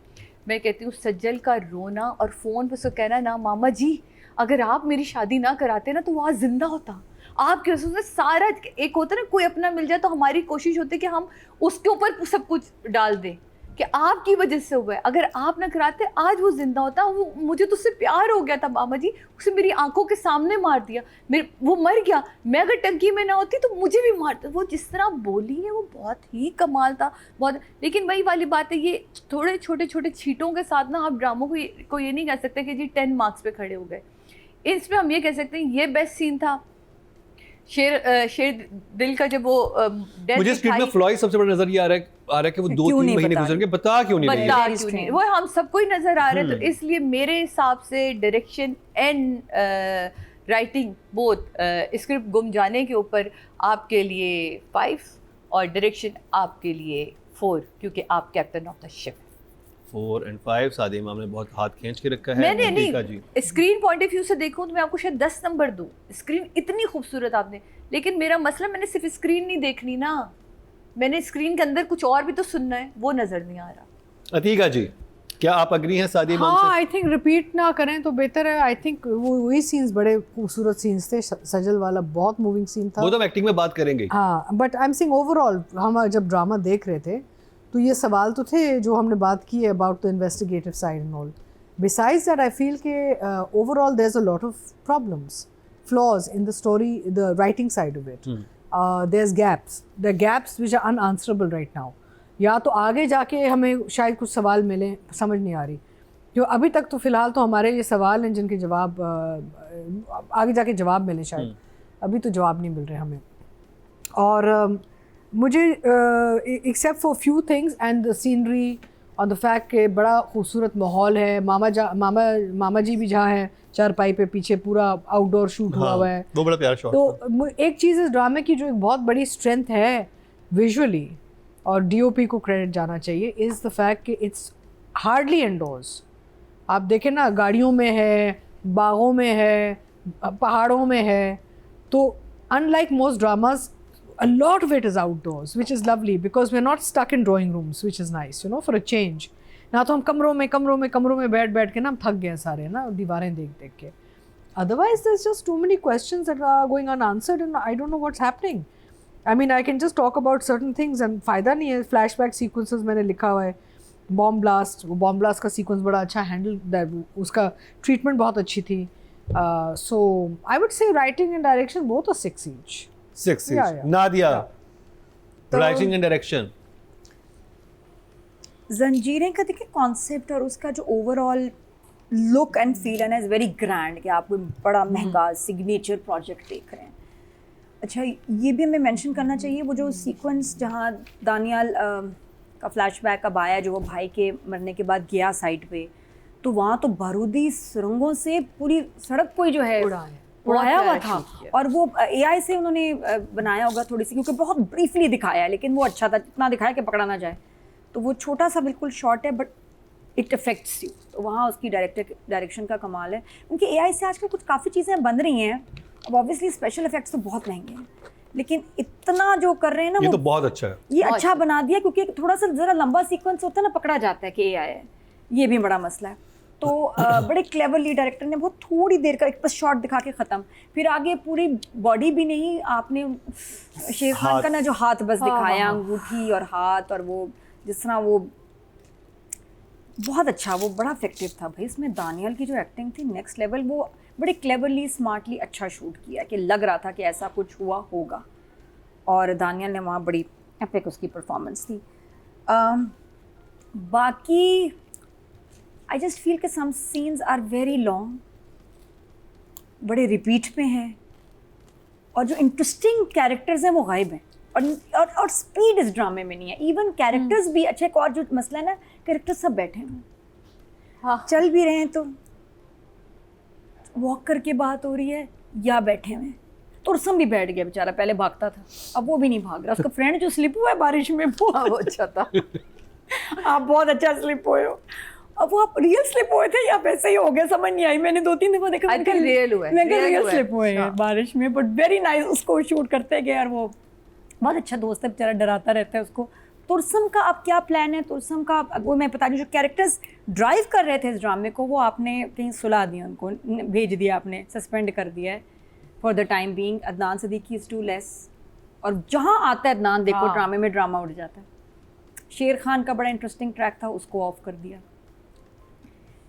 मैं कहती हूँ सज्जल का रोना और फ़ोन पर उसको कहना ना, मामा जी अगर आप मेरी शादी ना कराते ना तो वो आज जिंदा होता। आपके उसमें सारा एक होता है ना, कोई अपना मिल जाए तो हमारी कोशिश होती है कि हम उसके ऊपर सब कुछ डाल दें कि आपकी वजह से हुआ है, अगर आप ना कराते आज वो जिंदा होता। वो मुझे तो उससे प्यार हो गया था मामा जी, उसे मेरी आंखों के सामने मार दिया, वो मर गया, मैं अगर टंकी में ना होती तो मुझे भी मारता। वो जिस तरह बोली है वो बहुत ही कमाल था, बहुत। लेकिन वही वाली बात है, ये थोड़े छोटे छोटे छींटों के साथ ना आप ड्रामों को ये नहीं कह सकते कि जी 10 मार्क्स पे खड़े हो गए। इसमें हम ये कह सकते हैं ये बेस्ट सीन था। शेर दिल का जब वो मुझे स्क्रिप्ट में फ्लॉ सबसे बड़ा नजर ये आ रहा है कि वो 2-3 महीने गुजर गए, बता क्यों नहीं रही है? बता क्यों नहीं, वो हम सबको ही नजर आ रहा है। तो इसलिए मेरे हिसाब से direction and writing both, script गुम जाने के ऊपर आपके लिए 5 और डायरेक्शन आपके लिए 4, क्योंकि आप कैप्टन ऑफ द शिप। 4 और 5 सादे इमाम ने बहुत हाथ खींच के रखा है। मैंने दीपिका जी, नहीं, स्क्रीन पॉइंट ऑफ व्यू से देखूं तो मैं आपको शायद 10 नंबर दूं। स्क्रीन इतनी खूबसूरत आपने, लेकिन मेरा मसला, मैंने सिर्फ स्क्रीन नहीं देखनी ना, मैंने स्क्रीन के अंदर कुछ और भी तो सुनना है, वो नजर नहीं आ रहा। अतीका जी, क्या आप अग्री हैं सादी इमाम हाँ, से? आई थिंक रिपीट ना करें तो बेहतर है। आई थिंक वही सीन्स बड़े खूबसूरत सीन्स थे। सजल वाला बहुत मूविंग सीन था। वो तो हम एक्टिंग में बात करेंगे। हाँ, but I am saying overall हम जब ड्रामा देख रहे थे तो ये सवाल तो थे जो हमने बात की है about the investigative side and all. Besides that I feel के overall there is a lot of problems, flaws in the story, the writing side of it. There is gaps which are unanswerable right now. या तो आगे जाके हमें शायद कुछ सवाल मिले, समझ नहीं आ रही। जो अभी तक तो फ़िलहाल तो हमारे ये सवाल हैं जिनके जवाब आगे जाके जवाब मिले शायद, अभी तो जवाब नहीं मिल रहे हमें। और मुझे except for few things and the scenery और द फैक्ट के बड़ा खूबसूरत माहौल है। मामा जी भी जहाँ हैं चारपाई पे पीछे पूरा आउटडोर शूट हुआ है, वो बड़ा प्यारा शॉट तो एक चीज़ इस ड्रामे की जो एक बहुत बड़ी स्ट्रेंथ है विजुअली, और डीओपी को क्रेडिट जाना चाहिए, इज़ द फैक्ट कि इट्स हार्डली इंडोर्स। आप देखें ना, गाड़ियों में है, बागों में है, पहाड़ों में है। तो unlike most dramas, a lot of it is outdoors, which is lovely because we're not stuck in drawing rooms, which is nice, you know, for a change. ना तो हम कमरों में बैठ के ना हम थक गए सारे ना, दीवारें देख के। Otherwise, there's just too many questions that are going unanswered and I don't know what's happening. I mean, I can just talk about certain things and फ़ायदा नहीं है। Flashback sequences मैंने लिखा हुआ है, बॉम्ब ब्लास्ट का सीक्वेंस बड़ा अच्छा हैंडल, उसका ट्रीटमेंट बहुत अच्छी थी। So I would say writing and direction both are 6 each. 6 Yeah. Nadia, तो- राइटिंग एंड डायरेक्शन। जंजीरें का देखिए कॉन्सेप्ट और उसका जो ओवरऑल लुक एंड फील है, इज़ वेरी ग्रैंड, कि आप कोई बड़ा महंगा सिग्नेचर प्रोजेक्ट देख रहे हैं। अच्छा, ये भी हमें मेंशन करना चाहिए, वो जो सीक्वेंस जहाँ दानियाल का फ्लैशबैक अब आया, जो वो भाई के मरने के बाद गया साइट पे, तो वहाँ तो बारूदी सुरंगों से पूरी सड़क को ही जो है उड़ाया हुआ था। और वो AI से उन्होंने बनाया होगा थोड़ी सी, क्योंकि बहुत ब्रीफली दिखाया है, लेकिन वो अच्छा था, इतना दिखाया कि पकड़ा ना जाए। तो वो छोटा सा बिल्कुल शॉर्ट है, बट इट अफेक्ट्स यू। तो वहाँ उसकी डायरेक्शन का कमाल है। उनकी AI से आजकल कुछ काफ़ी चीज़ें बन रही हैं। अब ऑब्वियसली स्पेशल इफेक्ट्स तो बहुत महंगे हैं, लेकिन इतना जो कर रहे हैं ना ये वो तो बहुत अच्छा है। ये अच्छा बना दिया, क्योंकि एक थोड़ा सा जरा लंबा सीक्वेंस होता है ना, पकड़ा जाता है कि ये आया है, ये भी बड़ा मसला है। तो बड़े क्लेवरली डायरेक्टर ने बहुत थोड़ी देर का एक बस शॉट दिखा के ख़त्म, फिर आगे पूरी बॉडी भी नहीं, आपने शेर खान का ना जो हाथ बस दिखाया, अंगूठी और हाथ, और वो जिस तरह वो बहुत अच्छा, वो बड़ा इफेक्टिव था भाई। इसमें दानियल की जो एक्टिंग थी नेक्स्ट लेवल, वो बड़े क्लेवरली स्मार्टली अच्छा शूट किया कि लग रहा था कि ऐसा कुछ हुआ होगा, और दानियल ने वहाँ बड़ी एपिक उसकी परफॉर्मेंस थी। बाकी आई जस्ट फील कि some scenes are very long, बड़े रिपीट पे हैं, और जो इंटरेस्टिंग कैरेक्टर्स हैं वो गायब हैं, और स्पीड इस ड्रामे में नहीं है। इवन कैरेक्टर्स भी अच्छे, एक और जो मसला है ना, कैरेक्टर्स सब बैठे हैं, हाँ, चल भी रहे हैं तो वॉक करके बात हो रही है या बैठे हुए हैं। तुरसम भी बैठ गया बेचारा, पहले भागता था, अब वो भी नहीं भाग रहा। उसका फ्रेंड जो स्लिप हुआ है बारिश में, वो अच्छा था। आप बहुत अच्छा स्लिप हुए हो। अब वो आप रियल स्लिप हुए थे या वैसे ही हो गया, समझ नहीं आई। मैंने 2-3 दफा देखा, I think real हुआ है, मैं real रियल हुआ है। स्लिप हुए हैं हाँ। बारिश में, बट वेरी नाइस। उसको शूट करते गए, और वो बहुत अच्छा दोस्त है बेचारा, डराता रहता है उसको। तुरसम का अब क्या प्लान है? तुरसम का अब वो मैं पता नहीं, जो कैरेक्टर्स ड्राइव कर रहे थे इस ड्रामे को, वो आपने कहीं सुला दिया, उनको भेज दिया, आपने सस्पेंड कर दिया है for the time being. Adnan Siddiqui is too less, और जहाँ आता है अदनान, देखो हाँ। ड्रामे में ड्रामा उड़ जाता है। शेर खान का बड़ा इंटरेस्टिंग ट्रैक था, उसको ऑफ कर दिया।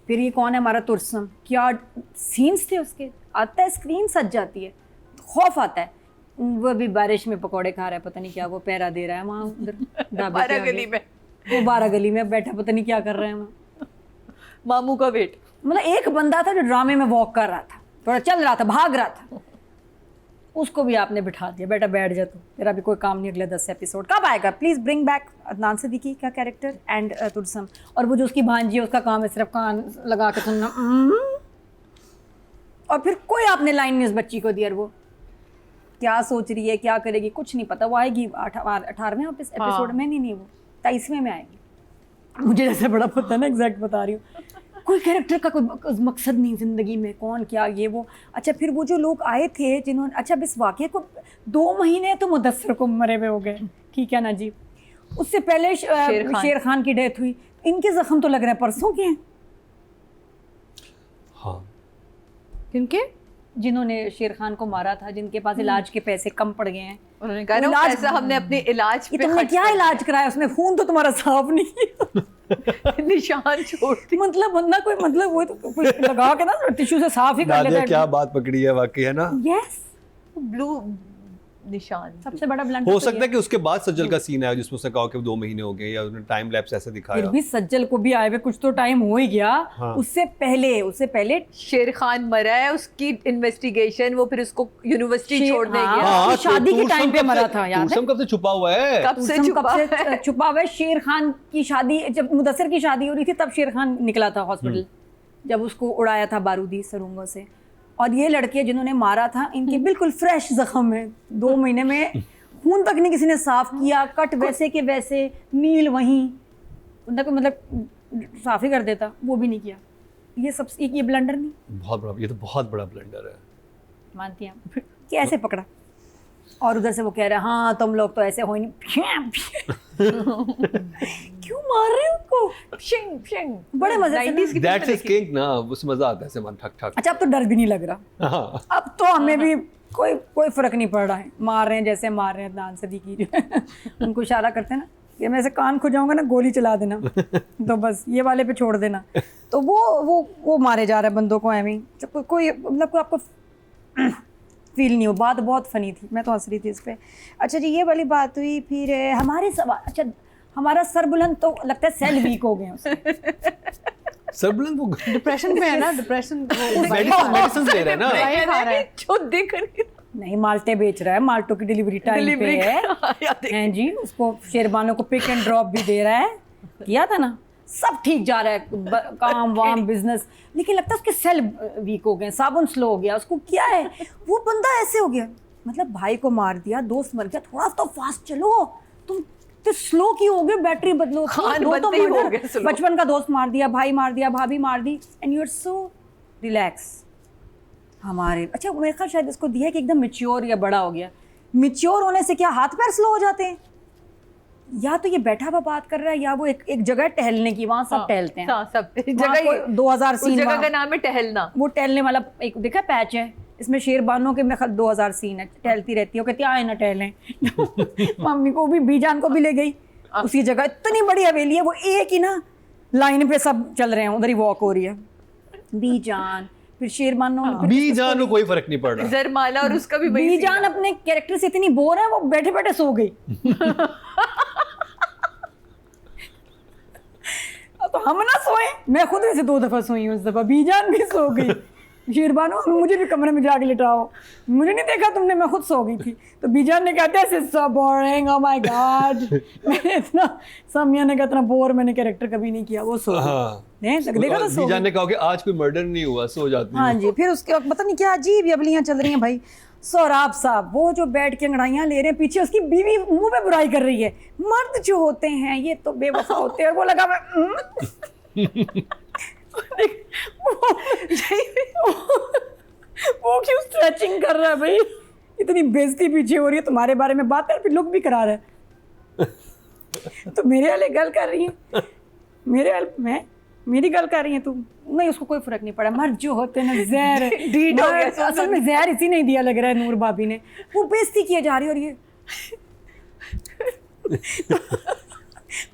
फिर ये कौन है हमारा तुरसम, क्या सीन्स थे उसके, आता है स्क्रीन सज जाती है, खौफ आता है। वो भी बारिश में पकौड़े खा रहा है, पता नहीं क्या, वो पहरा दे रहा है वहाँ उधर ढाबे के बारह आगे। गली में, वो 12 गली में बैठा, पता नहीं क्या कर रहे हैं वहाँ। मामू का वेट। मतलब एक बंदा था जो ड्रामे में वॉक कर रहा था, थोड़ा चल रहा था, भाग रहा था, उसको भी आपने बिठा दिया, बेटा बैठ जा तू, तेरा भी कोई काम नहीं अगले 10 एपिसोड। कब आएगा? Please bring back Adnan Siddiqui का कैरेक्टर एंड तुरसम। और वो जो उसकी भांजी है, उसका काम है सिर्फ कान लगा के सुनना, और फिर कोई आपने लाइन नहीं उस बच्ची को दी, और वो क्या सोच रही है, क्या करेगी, कुछ नहीं पता। वो आएगी 18वें एपिसोड में, नहीं वो 23वें में आएगी। मुझे जैसे बड़ा पता ना, एग्जैक्ट बता रही हूँ। कोई कैरेक्टर का कोई मकसद नहीं ज़िंदगी में, कौन क्या ये वो। अच्छा, फिर वो जो लोग आए थे जिन्होंने, अच्छा इस वाक़े को 2 महीने तो मुदस्सर को मरे हुए हो गए, ठीक है ना जी। उससे पहले शेर खान की डेथ हुई। इनके ज़ख्म तो लग रहे हैं परसों के हैं। हाँ, किनके? जिन्होंने शेर खान को मारा था, जिनके पास इलाज के पैसे कम पड़ गए हैं। उन्होंने कहा ना, इलाज- पैसा हमने अपने इलाज ये पे तुमने खर्च क्या कर इलाज कराया? उसने खून तो तुम्हारा साफ नहीं किया। दिया। निशान छोड़ दिए। मतलब बंदा कोई, मतलब वो तो कोई लगा के ना टिश्यू से साफ ही कर नादिया लेता क्या है। बात पकड़ी है, वाकई है ना। यस, ब्लू निशान। सबसे बड़ा ब्लंडर हो तो सकता ये है कि उसके बाद सज्जल का सीन आया जिसमें उसने कहा कि 2 महीने हो गए, या उसने टाइम लैप्स ऐसे फिर दिखाया। भी सज्जल को भी आए हुए कुछ तो टाइम हो ही गया। हाँ। उससे पहले शेर खान मरा है, उसकी इन्वेस्टिगेशन, वो फिर उसको यूनिवर्सिटी छोड़ने हाँ। गया। हाँ, उसकी शादी के तुरसम टाइम पे कब मरा से- था, याद है? तुरसम कब से छुपा हुआ है? कब से तुरसम छुपा कब से है? छुपा हुआ है। शेर खान की शादी, जब मुदस्सर की शादी हो रही थी, तब शेर खान निकला था हॉस्पिटल, जब उसको उड़ाया था बारूदी सरुंगों से। और ये लड़के जिन्होंने मारा था, इनके बिल्कुल फ्रेश जख्म है, 2 महीने में खून तक नहीं किसी ने साफ किया, कट वैसे के वैसे, नील वहीं, उनका कोई मतलब साफ ही कर देता, वो भी नहीं किया। ये सब, ये ब्लंडर नहीं बहुत बड़ा, ये तो बहुत बड़ा ब्लंडर है। मानती हैं कैसे पकड़ा। और उधर से वो कह रहा है, हाँ तुम लोग तो ऐसे हो ही नहीं। क्यों मार रहे हो उनको? शिंग शिंग। बड़े मजे से 90s की फिल्म दैट्स में हिज किंग ना, उससे मजा आता है ऐसे मन ठक ठक। अच्छा, अब तो डर भी नहीं लग रहा, हाँ, अब तो हमें भी कोई फर्क नहीं पड़ रहा है। मार रहे हैं जैसे मार रहे हैं अदनान सिद्दीकी जो है। उनको इशारा करते हैं ना कि मैं ऐसे कान खो जाऊंगा ना, गोली चला देना, तो बस ये वाले पे छोड़ देना। तो वो मारे जा रहे हैं बंदों को एवं, जब कोई मतलब कोई आपको फील नहीं हो। बात बहुत फनी थी, मैं तो हंस रही थी इस पे। अच्छा जी, ये वाली बात हुई। फिर हमारे सवाल, अच्छा हमारा सर बुलंद तो लगता है सेल वीक हो गए हैं उसके। सरबुलंद वो डिप्रेशन में है ना, डिप्रेशन मेडिसिन दे रहा है ना। दवाई खा रहा है। जो दिख रही नहीं, माल्टे बेच रहा है, माल्टों की डिलीवरी टाइम पे डिलीवरी है। हैं जी, उसको शेरबानों को पिक एंड ड्रॉप भी दे रहा है, किया था ना, सब ठीक जा रहा है, काम वाम बिजनेस। लेकिन लगता है उसके सेल वीक हो गए, साबुन स्लो हो गया, उसको क्या है, वो बंदा ऐसे हो गया। मतलब भाई को मार दिया, दोस्त मर गया, थोड़ा तो फास्ट चलो, तुम तो स्लो की हो गए, बैटरी बदलो। खान दो तो बनते ही हो murder, गए slow। बचपन का दोस्त मार दिया, भाई मार दिया, भाभी मार दी, and you are so relax. हमारे अच्छा, मेरे ख्याल शायद इसको दिया है कि एकदम मेच्योर या बड़ा हो गया। मिच्योर होने से क्या हाथ पैर स्लो हो जाते हैं? या तो ये बैठा हुआ बात कर रहा है, या वो एक जगह टहलने की, वहां सब टहलते हैं। हाँ, सब वहाँ जगह कोई 2000 उस सीन, जगह का नाम है टहलना। वो टहलने वाला एक देखा पैच है, इसमें शेरबानों के मेरे ख्याल 2000 सीन है, टहलती रहती है, वो कहती है आए ना टहलें। मम्मी को भी, बीजान को भी ले गई उसी जगह, इतनी बड़ी हवेली है, वो एक ही ना लाइन पे सब चल रहे हैं, उधर ही वॉक हो रही है। बीजान, फिर शेरबानों, बीजान को कोई फर्क नहीं पड़ रहा। जरमाला और उसका भी वही बीजान अपने कैरेक्टर से इतनी बोर है, वो बैठे बैठे सो गई। तो हम ना सोए, मैं खुद वैसे 2 दफा सोई हूँ, उस दफा बीजान भी सो गई। शेरबानो मुझे भी कमरे में जाके लिटाओ, मुझे नहीं देखा तुमने, मैं खुद सो गई थी। तो बीजान ने कहा this is so boring, oh my God. मैंने इतना, सामिया ने कहा इतना बोर मैंने कैरेक्टर कभी नहीं किया, वो सो गई। देखा तो सो बीजान ने कहा कि आज कोई मर्डर नहीं हुआ, सो जाती हाँ जी। फिर उसके वक्त पता नहीं क्या अजीब अबलियाँ चल रही हैं भाई। सोहराब साहब वो जो बैठ के अंगड़ाइयाँ ले रहे हैं, पीछे उसकी बीवी मुंह पे बुराई कर रही है। मर्द जो होते हैं ये तो बेवफा होते हैं। वो लगा वो क्यों स्ट्रेचिंग कर रहा है भाई, इतनी बेइज्जती पीछे हो रही है, तुम्हारे बारे में बात कर, फिर लुक भी करा रहा है। तो मेरे वाले गल कर रही है, मेरे वाले मैं मेरी गल कर रही है तू नहीं, उसको कोई फर्क नहीं पड़ा। मर्द जो होते हैं ना जहर डीट हो गया। असल में जहर इसी नहीं दिया लग रहा है नूर भाभी ने, वो बेइज्जती किए जा रही है। और ये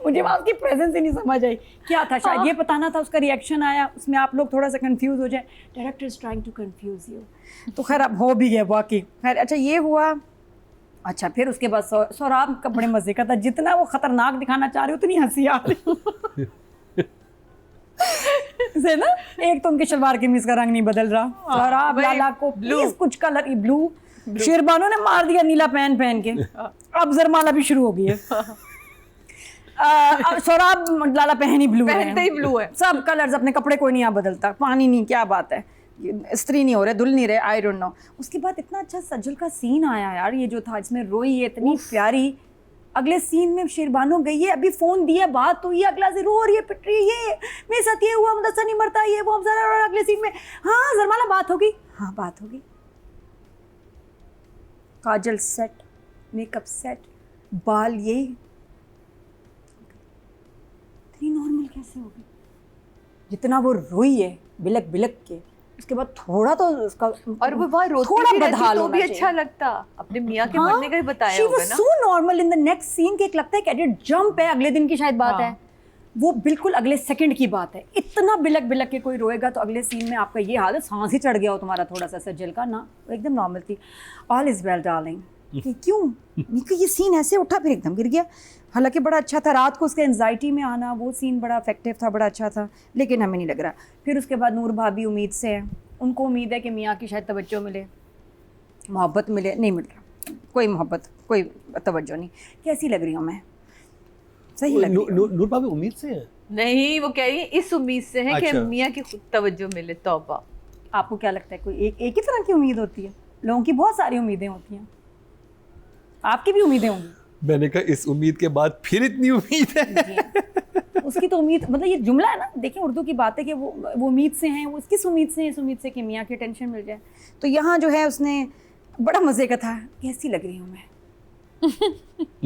मुझे वहाँ उसकी प्रेजेंस ही नहीं समझ आई क्या था, शायद ये बताना था, उसका रिएक्शन आया, उसमें आप लोग थोड़ा सा कंफ्यूज हो जाए, director is trying to confuse you. तो खैर अब हो भी गया वाकई। खैर अच्छा ये हुआ। अच्छा फिर उसके बाद सोहराब का बड़े मजे का था, जितना वो खतरनाक दिखाना चाह रहे उतनी हंसी आ रही से ना। एक तो उनके शलवार कमीज का रंग नहीं बदल रहा, सोहराब लाला को प्लीज कुछ कलर ब्लू, शेरबानो ने मार दिया नीला पहन के। अब जरमाला भी शुरू हो गई है। सोहराब लाला पहन ही ब्लू पहनते ही ब्लू है। सब कलर्स, अपने कपड़े कोई नहीं यहाँ बदलता, पानी नहीं, क्या बात है, स्त्री नहीं हो रहे, दुल्हन नहीं रहे, आई डोंट नो। उसके बाद इतना अच्छा सज्जल का सीन आया यार, ये जो था इसमें रोई है इतनी प्यारी। अगले सीन में शेरबानो गई है, अभी फोन दिया, बात हुई है, अगला से रो रही है, पिट रही है, ये मेरे साथ ये हुआ, मुदस्सर नहीं मरता, ये वो। और अगले सीन में हाँ जरमाला बात होगी, हाँ बात होगी, काजल सेट, मेकअप सेट, बाल ये इतनी नॉर्मल कैसे होगी। जितना वो रोई है बिलक बिलक के, उसके बाद थोड़ा तो उसका, और वो वहाँ रोती थोड़ा भी रहती बदहाल तो होना भी चाहिए। अच्छा लगता, अपने मियाँ के मरने का ही बताया होगा ना। So normal in the next scene के, एक लगता है कैडेट जंप है, अगले दिन की शायद बात है, वो बिल्कुल अगले सेकंड की बात है। इतना बिलक बिलक के कोई रोएगा तो अगले सीन में आपका ये हाल है, सांस ही चढ़ गया हो तुम्हारा थोड़ा सा सज्जल का ना, एकदम नॉर्मल थी। All is well darling. क्यों ये सीन ऐसे उठा फिर एकदम गिर गया। हालांकि बड़ा अच्छा था, रात को उसके एंजाइटी में आना, वो सीन बड़ा इफेक्टिव था, बड़ा अच्छा था, लेकिन हमें नहीं लग रहा। फिर उसके बाद नूर भाभी उम्मीद से है, उनको उम्मीद है कि मियाँ की शायद तवज्जो मिले, मोहब्बत मिले, नहीं मिल रहा, कोई मोहब्बत, कोई तवज्जो नहीं। कैसी लग रही हूँ मैं, सही लग रही हूँ? नूर भाभी उम्मीद से है? नहीं, वो कह रही है इस उम्मीद से है कि अच्छा। मियाँ की खुद तवज्जो मिले। तौबा। आपको क्या लगता है, कोई एक ही तरह की उम्मीद होती है? लोगों की बहुत सारी उम्मीदें होती हैं, आपकी भी उम्मीदें होंगी। मैंने कहा इस उम्मीद के बाद फिर इतनी उम्मीद है। उसकी तो उम्मीद, मतलब ये जुमला है ना, देखिए उर्दू की बात है कि वो उम्मीद से हैं, वो किस उम्मीद से हैं? इस उम्मीद से कि मियाँ की टेंशन मिल जाए। तो यहाँ जो है उसने बड़ा मज़े का था, कैसी लग रही हूँ मैं।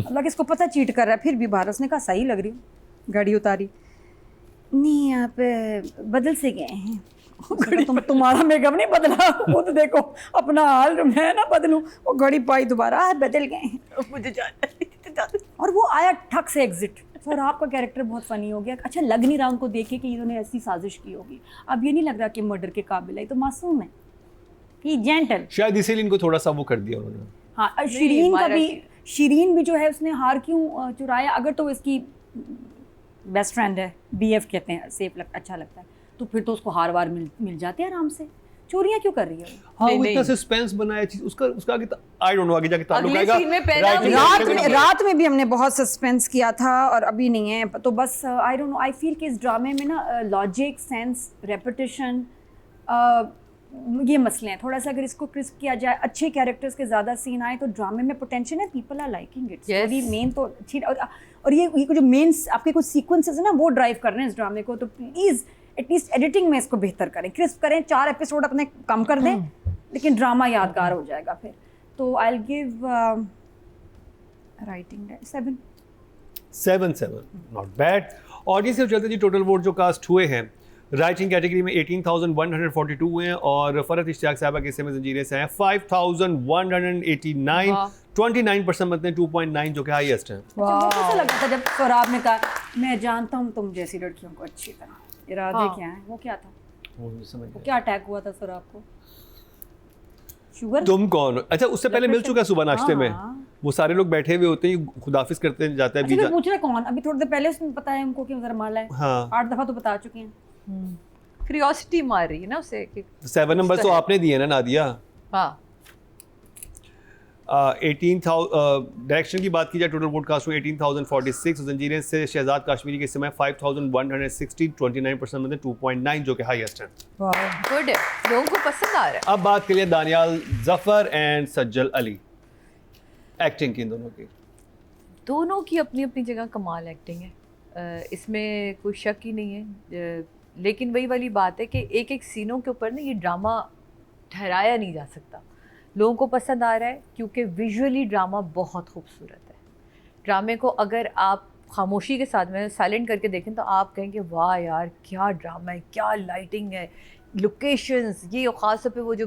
अल्लाह किसको पता चीट कर रहा है, फिर भी बाहर उसने कहा सही लग रही हूँ। गाड़ी उतारी, नहीं आप बदल से गए हैं। तुम्हारा मेकअप नहीं बदला, खुद देखो अपना हाल, मैं ना बदलूं। वो घड़ी पाई दोबारा, बदल गए हैं, मुझे जाना। और वो आया ठक से एग्जिट। और आपका कैरेक्टर बहुत फनी हो गया। अच्छा लग नहीं रहा उनको देखे कि इन्होंने ऐसी साजिश की होगी। अब ये नहीं लग रहा कि मर्डर के काबिल है, तो मासूम है, कि जेंटल। शायद इसीलिए इनको थोड़ा सा वो कर दिया उन्होंने। हाँ, शीरीन का भी, शीरीन भी जो है उसने हार क्यों चुराया? अगर तो इसकी बेस्ट फ्रेंड है, BF कहते हैं, सेफ अच्छा लगता है, तो फिर तो उसको हार वार मिल जाते हैं आराम से। चोरियां क्यों कर रही है? हाँ, नहीं, वो इतना नहीं। सस्पेंस बनाया चीज, उसका आगे आई डोंट नो आगे जाके ताल्लुक अगले आएगा। सीन में पहला रात में भी हमने बहुत सस्पेंस किया था, और अभी नहीं है। तो बस I don't know, I feel कि इस ड्रामे में ना लॉजिक, सेंस, रेपिटेशन, ये मसले हैं। थोड़ा सा अगर इसको क्रिस्प किया जाए, अच्छे कैरेक्टर्स के ज़्यादा सीन आए, तो ड्रामे में पोटेंशियल है, people are liking it. Yes. मेन तो अच्छी, और ये जो मेन आपके कुछ सीक्वेंसेस है ना, वो ड्राइव कर रहे हैं इस ड्रामे को। तो प्लीज़ एटलीस्ट एडिटिंग में इसको बेहतर करें, क्रिस्प करें, 4 एपिसोड अपने कम कर दें, लेकिन ड्रामा यादगार हो जाएगा फिर। तो I will give writing 7. 7 not bad. और ये सिर्फ चलते जी टोटल वोट जो कास्ट हुए हैं राइटिंग कैटेगरी में 18,142 हुए हैं और फरहत इश्तियाक साहबा के हिस्से में जंजीरें से हैं 5,189, वाह। 29% मतने 2.9 जो कि हाईएस्ट है। अच्छा, वो कैसा लगा था जब सोराब ने कहा मैं जानता हूँ तुम जैसी लड़कियों को अच्छी तरह, इरादे हाँ। क्या हैं? वो क्या था? समझ वो क्या अटैक हुआ था सोराब को? शुगर? तुम कौन? अच्छा उससे पहले मिल चुका है सुबह नाश्ते में, हाँ। वो सारे लोग बैठे हुए होते हैं, खुदाफिज करते जाता है अच्छा बीजा। तो पूछ रहे कौन? अभी थोड़ी देर पहले उसने बताया उनको कि उधर माला है। हाँ 8 दफा तो बता चुके हैं। क्यूरियोसिटी मार रही है ना उसे कि 7 नंबर तो आपने दिए ना नादिया। हाँ 18,000 डायरेक्शन की बात की जाए टोटल वोट कास्ट में 18,046, जंजीरें से शहजाद काश्मीरी के समय 5,160, 29% में 2.9 जो कि हाईएस्ट है। गुड है, लोगों को पसंद आ रहा है। अब बात करिए Daniyal Zafar and Sajal Ali, acting की इन दोनों की। दोनों की अपनी अपनी जगह कमाल एक्टिंग है, इसमें कोई शक ही नहीं है। लेकिन वही वाली बात है कि एक एक सीनों के ऊपर ना ये ड्रामा ठहराया नहीं जा सकता। लोगों को पसंद आ रहा है क्योंकि विजुअली ड्रामा बहुत खूबसूरत है। ड्रामे को अगर आप खामोशी के साथ में साइलेंट करके देखें तो आप कहेंगे वाह यार क्या ड्रामा है, क्या लाइटिंग है, लोकेशंस, ये और ख़ास तौर पे वो जो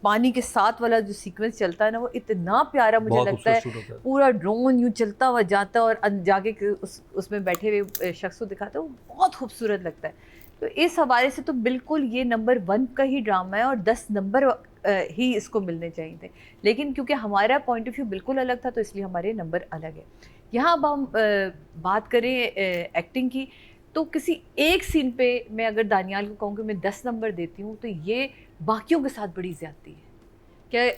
पानी के साथ वाला जो सीक्वेंस चलता है ना वो इतना प्यारा मुझे बहुत लगता है। खूबसूरत होता है। पूरा ड्रोन यूँ चलता हुआ जाता है और जाके उसमें बैठे हुए शख्स को दिखाता है, वो बहुत खूबसूरत लगता है। तो इस हवाले से तो बिल्कुल ये नंबर 1 का ही ड्रामा है और 10 नंबर ही इसको मिलने चाहिए थे। लेकिन क्योंकि हमारा पॉइंट ऑफ व्यू बिल्कुल अलग था तो इसलिए हमारे नंबर अलग है। यहाँ अब हम बात करें एक्टिंग की, तो किसी एक सीन पे मैं अगर दानियाल को कहूँ कि मैं 10 नंबर देती हूँ तो ये बाकियों के साथ बड़ी ज़्यादती है। क्या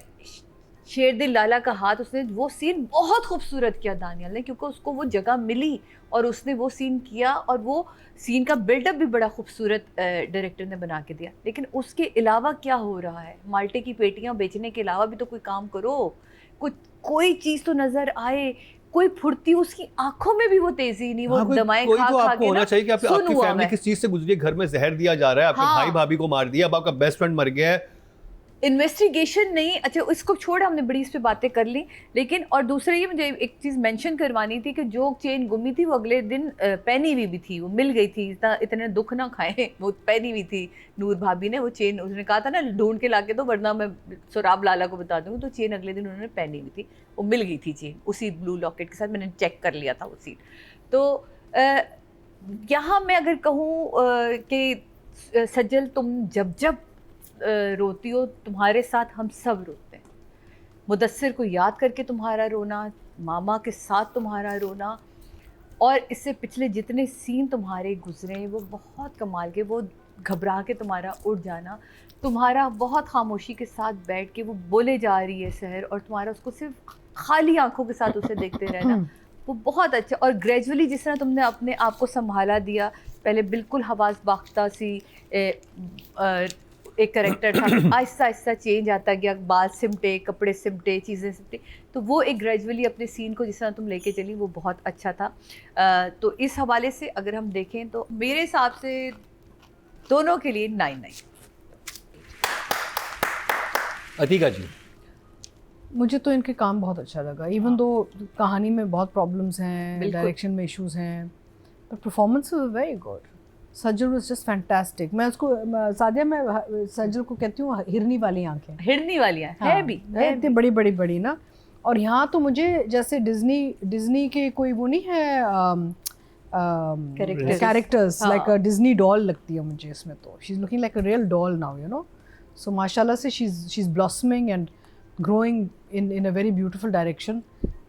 शेर दिल लाला का हाथ, उसने वो सीन बहुत खूबसूरत किया दानियाल ने, क्योंकि उसको वो जगह मिली और उसने वो सीन किया और वो सीन का बिल्डअप भी बड़ा खूबसूरत डायरेक्टर ने बना के दिया। लेकिन उसके अलावा क्या हो रहा है? माल्टे की पेटियां बेचने के अलावा भी तो कोई काम करो, कोई चीज़ तो नज़र आए, कोई फुर्ती, उसकी आंखों में भी वो तेजी नहीं, वो दवाएं कोई खा तो खा आपको के होना ना चाहिए कि आपकी सुन हुआ फैमिली मैं। किस चीज से गुजरी है। घर में जहर दिया जा रहा है, आपके हाँ। भाई भाभी को मार दिया, अब आपका बेस्ट फ्रेंड मर गया है। इन्वेस्टिगेशन नहीं, अच्छा इसको छोड़, हमने बड़ी इस पे बातें कर ली। लेकिन और दूसरा ये मुझे एक चीज़ मेंशन करवानी थी कि जो चेन गुमी थी वो अगले दिन पहनी हुई भी थी, वो मिल गई थी। इतने दुख ना खाए, वो पहनी हुई थी नूर भाभी ने वो चेन। उसने कहा था ना ढूंढ के लाके दो वरना मैं सोराब लाला को बता दूंगी, तो चेन अगले दिन उन्होंने पहनी हुई थी, वो मिल गई थी चेन उसी ब्लू लॉकेट के साथ। मैंने चेक कर लिया था वो सीन। तो यहाँ मैं अगर कहूँ कि सज्जल तुम जब रोती हो, तुम्हारे साथ हम सब रोते हैं। मुदस्सिर को याद करके तुम्हारा रोना, मामा के साथ तुम्हारा रोना, और इससे पिछले जितने सीन तुम्हारे गुजरे वो बहुत कमाल के। वो घबरा के तुम्हारा उठ जाना, तुम्हारा बहुत खामोशी के साथ बैठ के वो बोले जा रही है सहर, और तुम्हारा उसको सिर्फ खाली आंखों के साथ उसे देखते रहना, वो बहुत अच्छा। और ग्रेजुअली जिस तरह तुमने अपने आप को संभाला दिया, पहले बिल्कुल हवास बाख्ता सी एक करेक्टर था, आहिस्ता आहिस्ता चेंज आता गया, बाल सिमटे, कपड़े सिमटे, चीज़ें सिमटे, तो वो एक ग्रेजुअली अपने सीन को जिस तरह तुम लेके चली वो बहुत अच्छा था। तो इस हवाले से अगर हम देखें तो मेरे हिसाब से दोनों के लिए 9-9। अतीका जी, मुझे तो इनके काम बहुत अच्छा लगा, इवन दो कहानी में बहुत प्रॉब्लम्स हैं, बिल्कुल। डायरेक्शन में इश्यूज हैं, पर performance was very good. Sajal was just fantastic. मैं उसको सादिया, मैं सज्जल को कहती हूँ हिरनी वाली आंखें, हिरनी वालियाँ है हाँ, भी, है इतनी बड़ी बड़ी बड़ी ना। और यहाँ तो मुझे जैसे डिज्नी के कोई वो नहीं है Characters. कैरेक्टर्स, हाँ। लाइक अ डिज्नी डॉल लगती है मुझे इसमें। तो she is looking like a real doll now, you know. So माशाल्लाह से she is blossoming and growing in a very beautiful direction,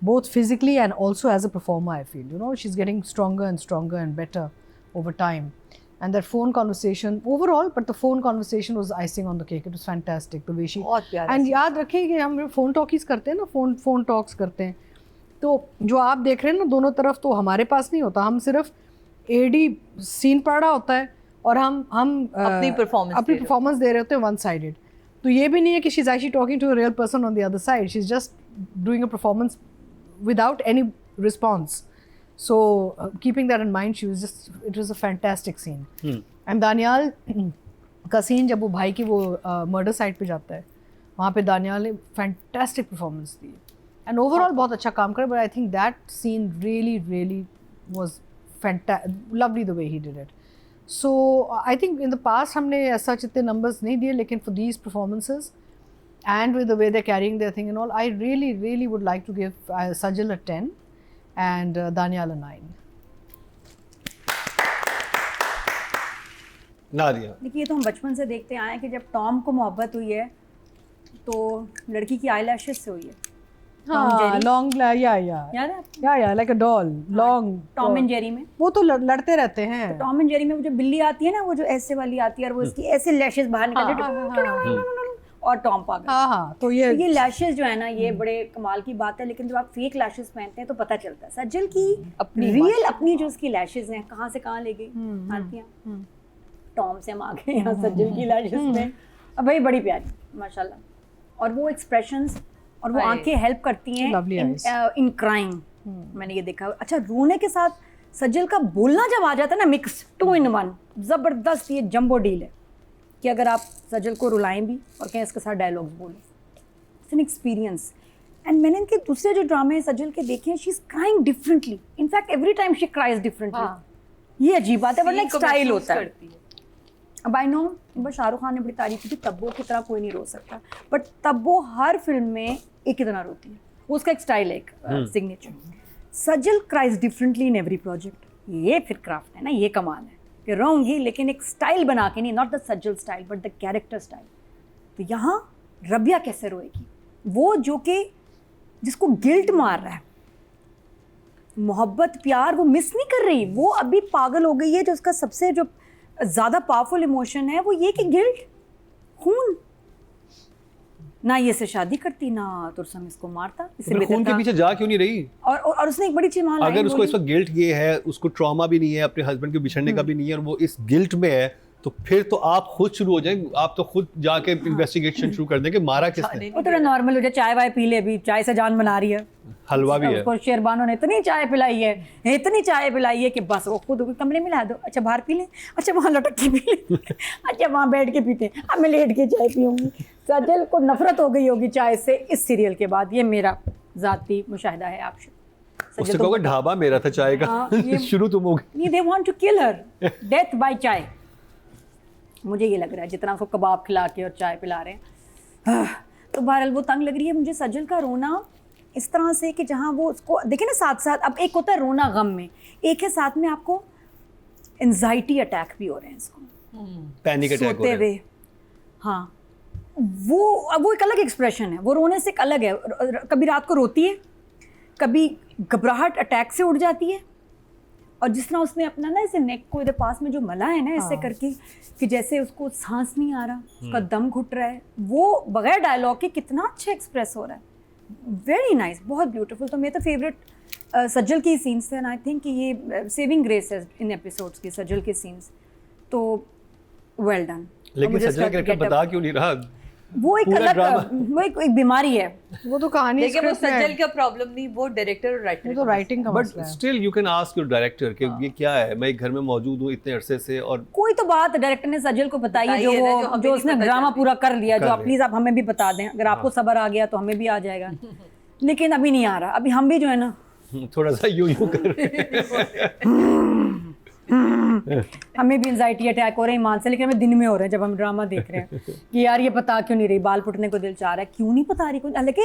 both physically and also as a performer. I feel, you know, she's getting stronger and stronger and better over time. And that phone conversation overall, but the phone conversation was icing on the cake. It was fantastic the way she, बहुत प्यारा। and याद रखें कि हम phone talkies करते हैं ना, phone talks करते हैं, तो जो आप देख रहे हैं ना दोनों तरफ, तो हमारे पास नहीं होता। हम सिर्फ एडी सीन पढ़ रहा होता है और हम अपनी परफॉर्मेंस दे रहे होते हैं वन साइडेड। तो ये भी नहीं है कि she is actually talking to a real person on the other side, she is just doing a performance without any response. So keeping that in mind, it was a fantastic scene. And Daniyal का scene जब वो भाई की वो murder site पे जाता है, वहाँ पे दानियाल ने फैंटास्टिक परफॉर्मेंस दी एंड ओवरऑल बहुत अच्छा काम करे, but I think that scene really was lovely the way he did it. So I think in the past हमने ऐसा इतने नंबर्स नहीं दिए, लेकिन for these performances and with the way they're carrying their thing and all, I really would like to give Sajal a 10 and Danial a 9. Nadia, देखिए, ये तो हम बचपन से देखते आए हैं कि जब टॉम को मोहब्बत हुई है तो लड़की की आईलैशेस से हुई है. हाँ, long याद है आपको? yeah like a doll, long. Tom and Jerry में वो तो लड़ते रहते हैं. टॉम एंड जेरी में वो जो बिल्ली आती है ना, वो जो ऐसे वाली आती है और वो इसकी ऐसे लैशेस बाहर निकलते और टॉम पागल. हाँ, तो ये लैशेस जो है ना, ये बड़े कमाल की बात है. लेकिन जब आप फेक लैशेस पहनते हैं तो पता चलता है. सज्जल की अपनी रियल अपनी जो उसकी लैशेस हैं, कहाँ से कहाँ ले गई आती हैं. टॉम से हम आ गए यहाँ सज्जल की लैशेस में. अब भाई बड़ी प्यारी माशाल्लाह, और वो एक्सप्रेशंस और वो आंखें हेल्प करती हैं इन क्राइंग. मैंने ये देखा. अच्छा, रोने के साथ सज्जल का बोलना जब आ जाता है ना, मिक्स 2 in 1, जबरदस्त. ये जंबो डील है कि अगर आप सज्जल को रुलाएं भी और कहें इसके साथ डायलॉग्स बोलें. It's an experience. एंड मैंने इनके दूसरे जो ड्रामे सज्जल के देखे हैं, she is crying differently. In fact every time she cries differently. ये अजीब बात है, वरना एक स्टाइल होता है. अब आई नो बस शाहरुख खान ने बड़ी तारीफ की थी, तब्बो की तरह कोई नहीं रो सकता, बट तब्बो हर फिल्म में एक ही तरह रोती है. वो उसका एक स्टाइल है, एक signature. Sajal cries differently in every project. ये फिर क्राफ्ट है ना, ये कमाल है कि रोंगी लेकिन एक स्टाइल बना के नहीं, not the Sajal style but the character style. तो यहाँ रबिया कैसे रोएगी? वो जो कि जिसको गिल्ट मार रहा है, मोहब्बत प्यार वो मिस नहीं कर रही, वो अभी पागल हो गई है. जो उसका सबसे जो ज़्यादा पावरफुल इमोशन है वो ये कि गिल्ट, खून. ना ये से शादी करती, ना तुरसम इसको मारता. फिर खून के पीछे जा क्यों नहीं रही? और उसने एक बड़ी चीज मान, अगर उसको इस वक्त गिल्ट ये है, उसको ट्रॉमा भी नहीं है, अपने हस्बैंड के बिछड़ने का भी नहीं है, और वो इस गिल्ट में है, तो फिर तो आप खुद शुरू हो जाए. आप तो खुद जाके इन्वेस्टिगेशन शुरू कर दें कि मारा किसने. वो थोड़ा नॉर्मल हो जाए, चाय वाय पी ले. अभी चाय से जान बना रही है, हलवा भी है. उसको शेरबानो ने इतनी चाय पिलाई है, इतनी चाय पिलाई है कि बस वो खुद कमरे में ला दो. अच्छा बाहर पी लें, अच्छा वहाँ लटक के पी लें, अच्छा वहाँ बैठ के पीते. अब मैं लेट के चाय पीऊँगी. सज्जल को नफरत हो गई होगी चाय से इस सीरियल के बाद. ये मेरा ज़ाती मुशाहिदा है. आप उससे कहोगे ढाबा मेरा था चाय का. शुरू तुम हो गई. They want to kill her, death by chai. मुझे ये लग रहा है जितना उसको कबाब खिला के और चाय पिला रहे हैं. तो बहरहाल वो तंग लग रही है मुझे. सज्जल का रोना इस तरह से कि जहाँ वो उसको देखे ना साथ साथ, अब एक होता है रोना गम में, एक है साथ में आपको एंजाइटी अटैक भी हो रहे हैं इसको, पैनिक अटैक सोते हुए. हाँ, वो एक अलग एक्सप्रेशन है. वो रोने से एक अलग है. कभी रात को रोती है, कभी घबराहट अटैक से उठ जाती है. और जिस तरह उसने अपना ना ऐसे नेक को इधर पास में जो मला है ना ऐसे करके, कि जैसे उसको सांस नहीं आ रहा, उसका दम घुट रहा है, वो बगैर डायलॉग के कितना अच्छा एक्सप्रेस हो रहा है. वेरी नाइस, बहुत ब्यूटीफुल. तो मेरे तो फेवरेट सज्जल की सीन्स थे. एंड आई थिंक ये सेविंग ग्रेस है इन एपिसोड्स की, सज्जल के सीन्स. तो वेल डन. लेकिन सज्जल का कैरेक्टर बता क्यों नहीं रहा? वो एक अलग, वो एक बीमारी है. वो तो कहानी, लेकिन वो सज्जल का प्रॉब्लम नहीं, वो डायरेक्टर और राइटर. वो तो राइटिंग का बट मसला है. Still you can ask your director कि ये क्या है. मैं एक घर में मौजूद हूँ इतने अरसे से, और कोई तो बात डायरेक्टर ने सज्जल को बताई है, जो उसने ड्रामा पूरा कर लिया. जो आप प्लीज आप हमें भी बता दें. अगर आपको सब्र आ गया तो हमें भी आ जाएगा. लेकिन अभी नहीं आ रहा. अभी हम भी जो है ना थोड़ा सा यूं कर हमें भी एंजाइटी अटैक हो रहे हैं ईमान से. लेकिन हमें दिन में हो रहे हैं जब हम ड्रामा देख रहे हैं कि यार ये पता क्यों नहीं रही, बाल पुटने को दिल चाह रहा है, क्यों नहीं पता रही. हालांकि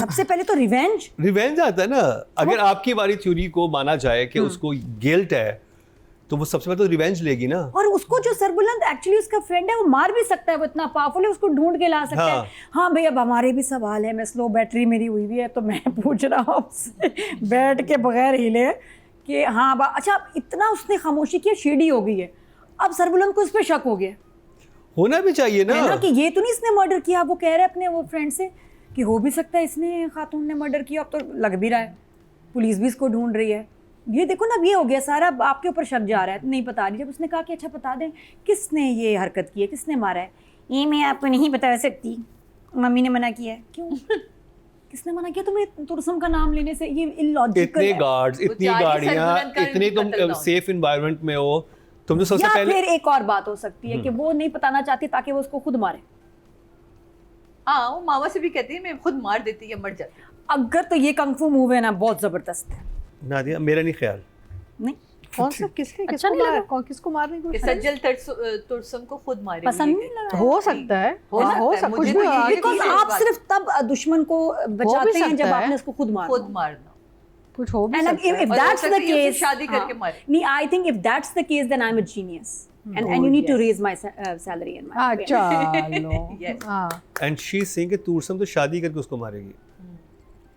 सबसे पहले तो रिवेंज आता है ना. अगर आपकी वाली थ्योरी को माना जाए कि उसको गिल्ट है, तो वो सबसे पहले तो रिवेंज लेगी ना. और उसको जो सरबुलंद एक्चुअली उसका फ्रेंड है, वो मार भी सकता है, वो इतना पावरफुल है, उसको ढूंढ के ला सकता है. हाँ भाई, अब हमारे भी सवाल है. मैं स्लो बैटरी मेरी हुई है, तो मैं पूछ रहा हूँ आपसे बैठ के बगैर हिले कि हाँ अच्छा, इतना उसने खामोशी किया, शेडी हो गई है. अब सरबुलंद को इस पर शक हो गया. होना भी चाहिए ना कि ये तो नहीं इसने मर्डर किया. वो कह रहे अपने वो फ्रेंड से कि हो भी सकता है इसने, खातून ने मर्डर किया. अब तो लग भी रहा है, पुलिस भी इसको ढूंढ रही है. ये देखो ना, ये हो गया सारा, आपके ऊपर शक जा रहा है, नहीं बता रही. जब उसने कहा कि अच्छा बता दें किसने ये हरकत की है, किसने मारा है, ये मैं आपको नहीं बता सकती, मम्मी ने मना किया है. क्यों? किसने मना किया तुम्हें तुरसम का नाम लेने से? ये इलॉजिकल. इतने गार्ड्स, इतनी गाड़ियां, इतने तुम सेफ एनवायरनमेंट में हो, तुम तो सबसे पहले. फिर एक और बात हो सकती है कि वो नहीं बताना चाहती ताकि वो उसको खुद मारे. हाँ वो मामा से भी कहती है मैं खुद मार देती या मर जाती। अगर तो ये कंग फू मूव है ना बहुत जबरदस्त है। नादिया मेरा नहीं ख्याल। नहीं कौन सा किसने अच्छा नहीं लगा? किसको मारने की कि कोशिश? सज्जल तुर्सम को खुद मारेंगे। पसंद नहीं लगा। हो सकता है, हो सकता हो है, सकता मुझे कुछ तो भी ये आगे बिकॉज चीज़ आप बात- सिर्फ तब दुश्मन को बचाते हैं सकता जब है। आपने उसको खुद मारा। खुद मारना। कुछ हो भी And सकता है। if और that's हो the सकता है ये case, उसे शादी करके हाँ, मारे। नहीं, I think if that's the case, then I'm a genius, and you need to raise my salary and my. चलो Yes. हाँ एंड शी सिंग कि तूरसम तो शादी करके उसको मारेगी।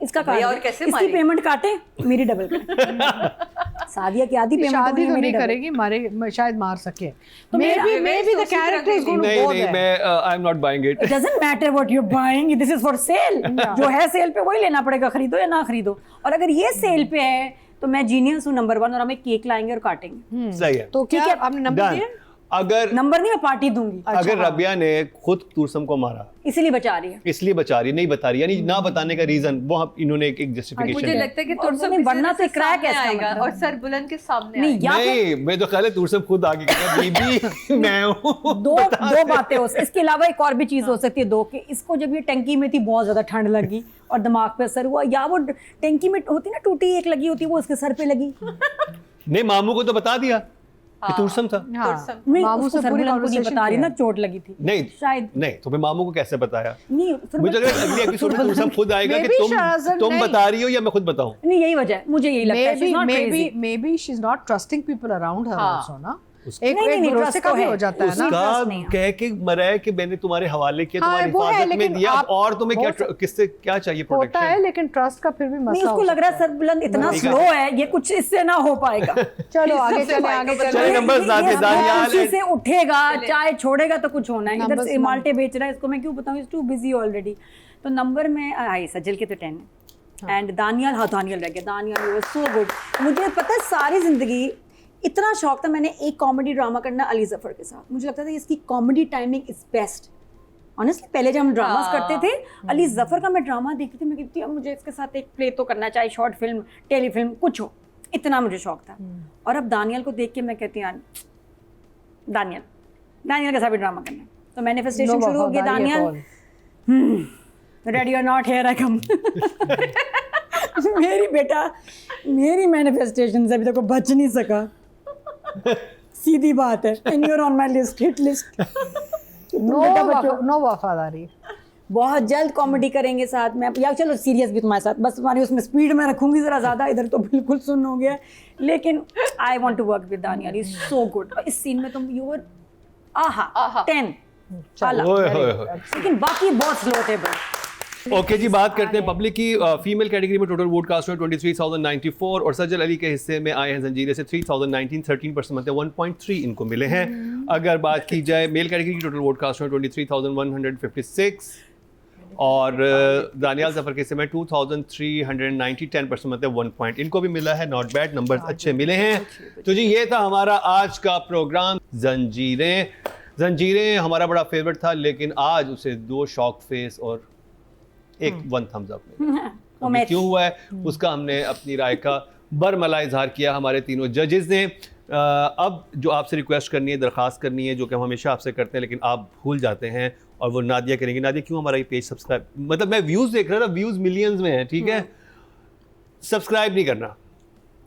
इसका भैया और कार्ड कैसे इसकी मारेगी? पेमेंट काटे मेरी डबल करे। सादिया की आधी पेमेंट शादी तो मेरी नहीं double। करेगी, मारे शायद मार सके। तो मेरा- मे बी द सोची तरह character is they the. Going नहीं टू नहीं मैं I am not buying it. It doesn't matter what you're buying, this is for sale. जो है सेल पे वही लेना पड़ेगा, खरीदो या ना खरीदो। और अगर ये सेल पे है तो मैं जीनियस हूँ नंबर 1 और हमें केक लाएंगे और काटेंगे। सही है। तो क्या ठीक है, आपने नंबर Done. दिया? अगर नंबर नहीं, मैं पार्टी दूंगी, अगर रबिया ने खुद तूरसम को मारा इसीलिए बचा रही है। इसलिए बचा रही नहीं बता रही, यानी ना बताने का रीजन वो इन्होंने एक मुझे जस्टिफिकेशन लगता है कि और तुर्सम नहीं, किसी वरना तरह तो से क्रैक है सामने इसका आएगा मतलब। और सर बुलंद के सामने नहीं, आएगा। या फिर नहीं मैं तो ख्याल है तूरसम खुद आगे कहता बीबी मैं हूँ। दो बातें हो, इसके अलावा एक और भी चीज हो सकती है दो, कि इसको जब ये टंकी में थी बहुत ज्यादा ठंड लगी और दिमाग पे असर हुआ, या वो टंकी में होती ना टूटी एक लगी होती है वो उसके सर पे लगी। नहीं मामू को तो बता दिया कि तूरसम था। हाँ तुर्सम। नहीं, मामू उसको से पूरी सरबुलंद को नहीं conversation बता रही किया। ना, चोट लगी थी नहीं शायद। नहीं तो फिर मामू को कैसे बताया? नहीं मुझे लग रहा है अगली एपिसोड में तूरसम खुद आएगा कि Maybe Shahrazad तुम नहीं। बता रही हो या मैं खुद बताऊं। नहीं, यही वजह है, मुझे यही लगता है। She's not crazy. maybe she's not trusting people around her हाँ। also ना। उसका- एक नहीं, एक भरोसे trust का तो भी है। हो जाता है ना। trust उसका नहीं है। कह के मरा है कि मैंने तुम्हारे हवाले किया, हाँ, तुम्हारी वो है, हिफाजत में लेकिन दिया, अब आप और तुम्हें क्या बहुत- किससे क्या चाहिए होता है, प्रोटेक्शन? लेकिन ट्रस्ट का फिर भी नहीं, मसला उसको हो लग रहा है सकता सरबुलंद इतना ठीक है। स्लो है, ये कुछ इससे ना हो पाएगा। चलो आगे सबसे चले, फायदा आगे बता- चले। चलिए, numbers दाद दे, दानियाल कुर्सी से उठेगा, चले। चाय छोड़ेगा तो कुछ होना है। इधर Numbers से माल्टे बेच रहा है, इसको मैं क्यों बताऊं, इज टू बिजी ऑलरेडी। तो नंबर में आई सजल के तो 10 है, एंड दानियाल, हाँ दानियाल रह गया। Daniyal was so good. मुझे पता है सारी जिंदगी इतना शौक था, मैंने एक कॉमेडी ड्रामा करना अली जफर के साथ। मुझे लगता था इसकी comedy timing is best. Honestly पहले जब हम ड्रामास करते थे, अली जफर का मैं ड्रामा देखती थी, मैं कहती थी अब मुझे इसके साथ एक प्ले तो करना, चाहे शॉर्ट फिल्म, टेलीफिल्म, कुछ हो, इतना मुझे शौक था। और अब दानियाल को देख के मैं कहती हूँ दानियाल के साथ भी ड्रामा करना। तो मैनिफेस्टेशन शुरू हो गया। दानियाल रेडी और नॉट हेयर आई कम। मेरी बेटा, मेरी मैनिफेस्टेशन से अभी तक बच नहीं सका। सीधी बात है, and you are on my list, hit list. No वफादारी। बहुत जल्द कॉमेडी करेंगे साथ में, या चलो सीरियस भी तुम्हारे साथ, बस तुम्हारी उसमें स्पीड में रखूंगी जरा ज्यादा, इधर तो बिल्कुल सुन हो गया। लेकिन I want to work with Daniyal, is so good. इस सीन में तुम यू वर आहा 10 आला। ओए होए होए। लेकिन बाकी बहुत स्लो थे bro। ओके जी, बात करते हैं पब्लिक की। फीमेल कैटेगरी में टोटल वोट कास्ट हुए 23,094 और सज्जल अली के हिस्से में आए हैं जंजीरे से 3,019, 13% मतलब 1.3 इनको मिले हैं। अगर बात की जाए मेल कैटेगरी की, टोटल वोट कास्ट हुए 23,156 और दानियाल जफर के हिस्से में 2,390, 10% मतलब 1 पॉइंट इनको भी मिला है। नॉट बैड, नंबर अच्छे मिले हैं। तो जी ये था हमारा आज का प्रोग्राम जंजीरें हमारा बड़ा फेवरेट था, लेकिन आज उसे 2 शॉक फेस और एक 1 थम्स अप वो हमें मैच। क्यों हुआ है उसका हमने अपनी राय का बरमला इजहार किया हमारे तीनों जजेस ने। अब जो आपसे रिक्वेस्ट करनी है, दरख्वास्त करनी है, जो कि हम हमेशा आपसे करते हैं लेकिन आप भूल जाते हैं, और वो नादिया करेंगे। नादिया क्यों हमारा ये पेज सब्सक्राइब, मतलब मैं व्यूज़ देख रहा था, व्यूज़ मिलियंस में है, ठीक है, सब्सक्राइब नहीं करना।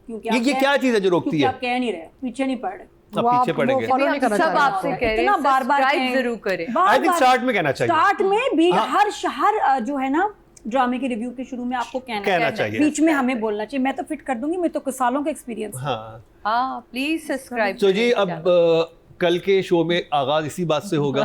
क्योंकि ये क्या चीज़ है जो रोकती है? आप कह नहीं रहे, पीछे नहीं पड़ रहे। अब पीछे पड़ेंगे। follow नहीं करना सब चाह रहे। आपसे कह रहे इतना हैं बार-बार सब्सक्राइब कहें। जरूर करें। आई थिंक स्टार्ट में कहना चाहिए। स्टार्ट में भी हाँ। हर जो है ना ड्रामे के रिव्यू के शुरू में आपको कहना चाहिए। बीच में हमें बोलना चाहिए। मैं तो फिट कर दूंगी, मैं तो कुछ सालों का एक्सपीरियंस। हाँ हाँ प्लीज सब्सक्राइब। तो जी अब कल के शो में आगाज इसी बात से होगा।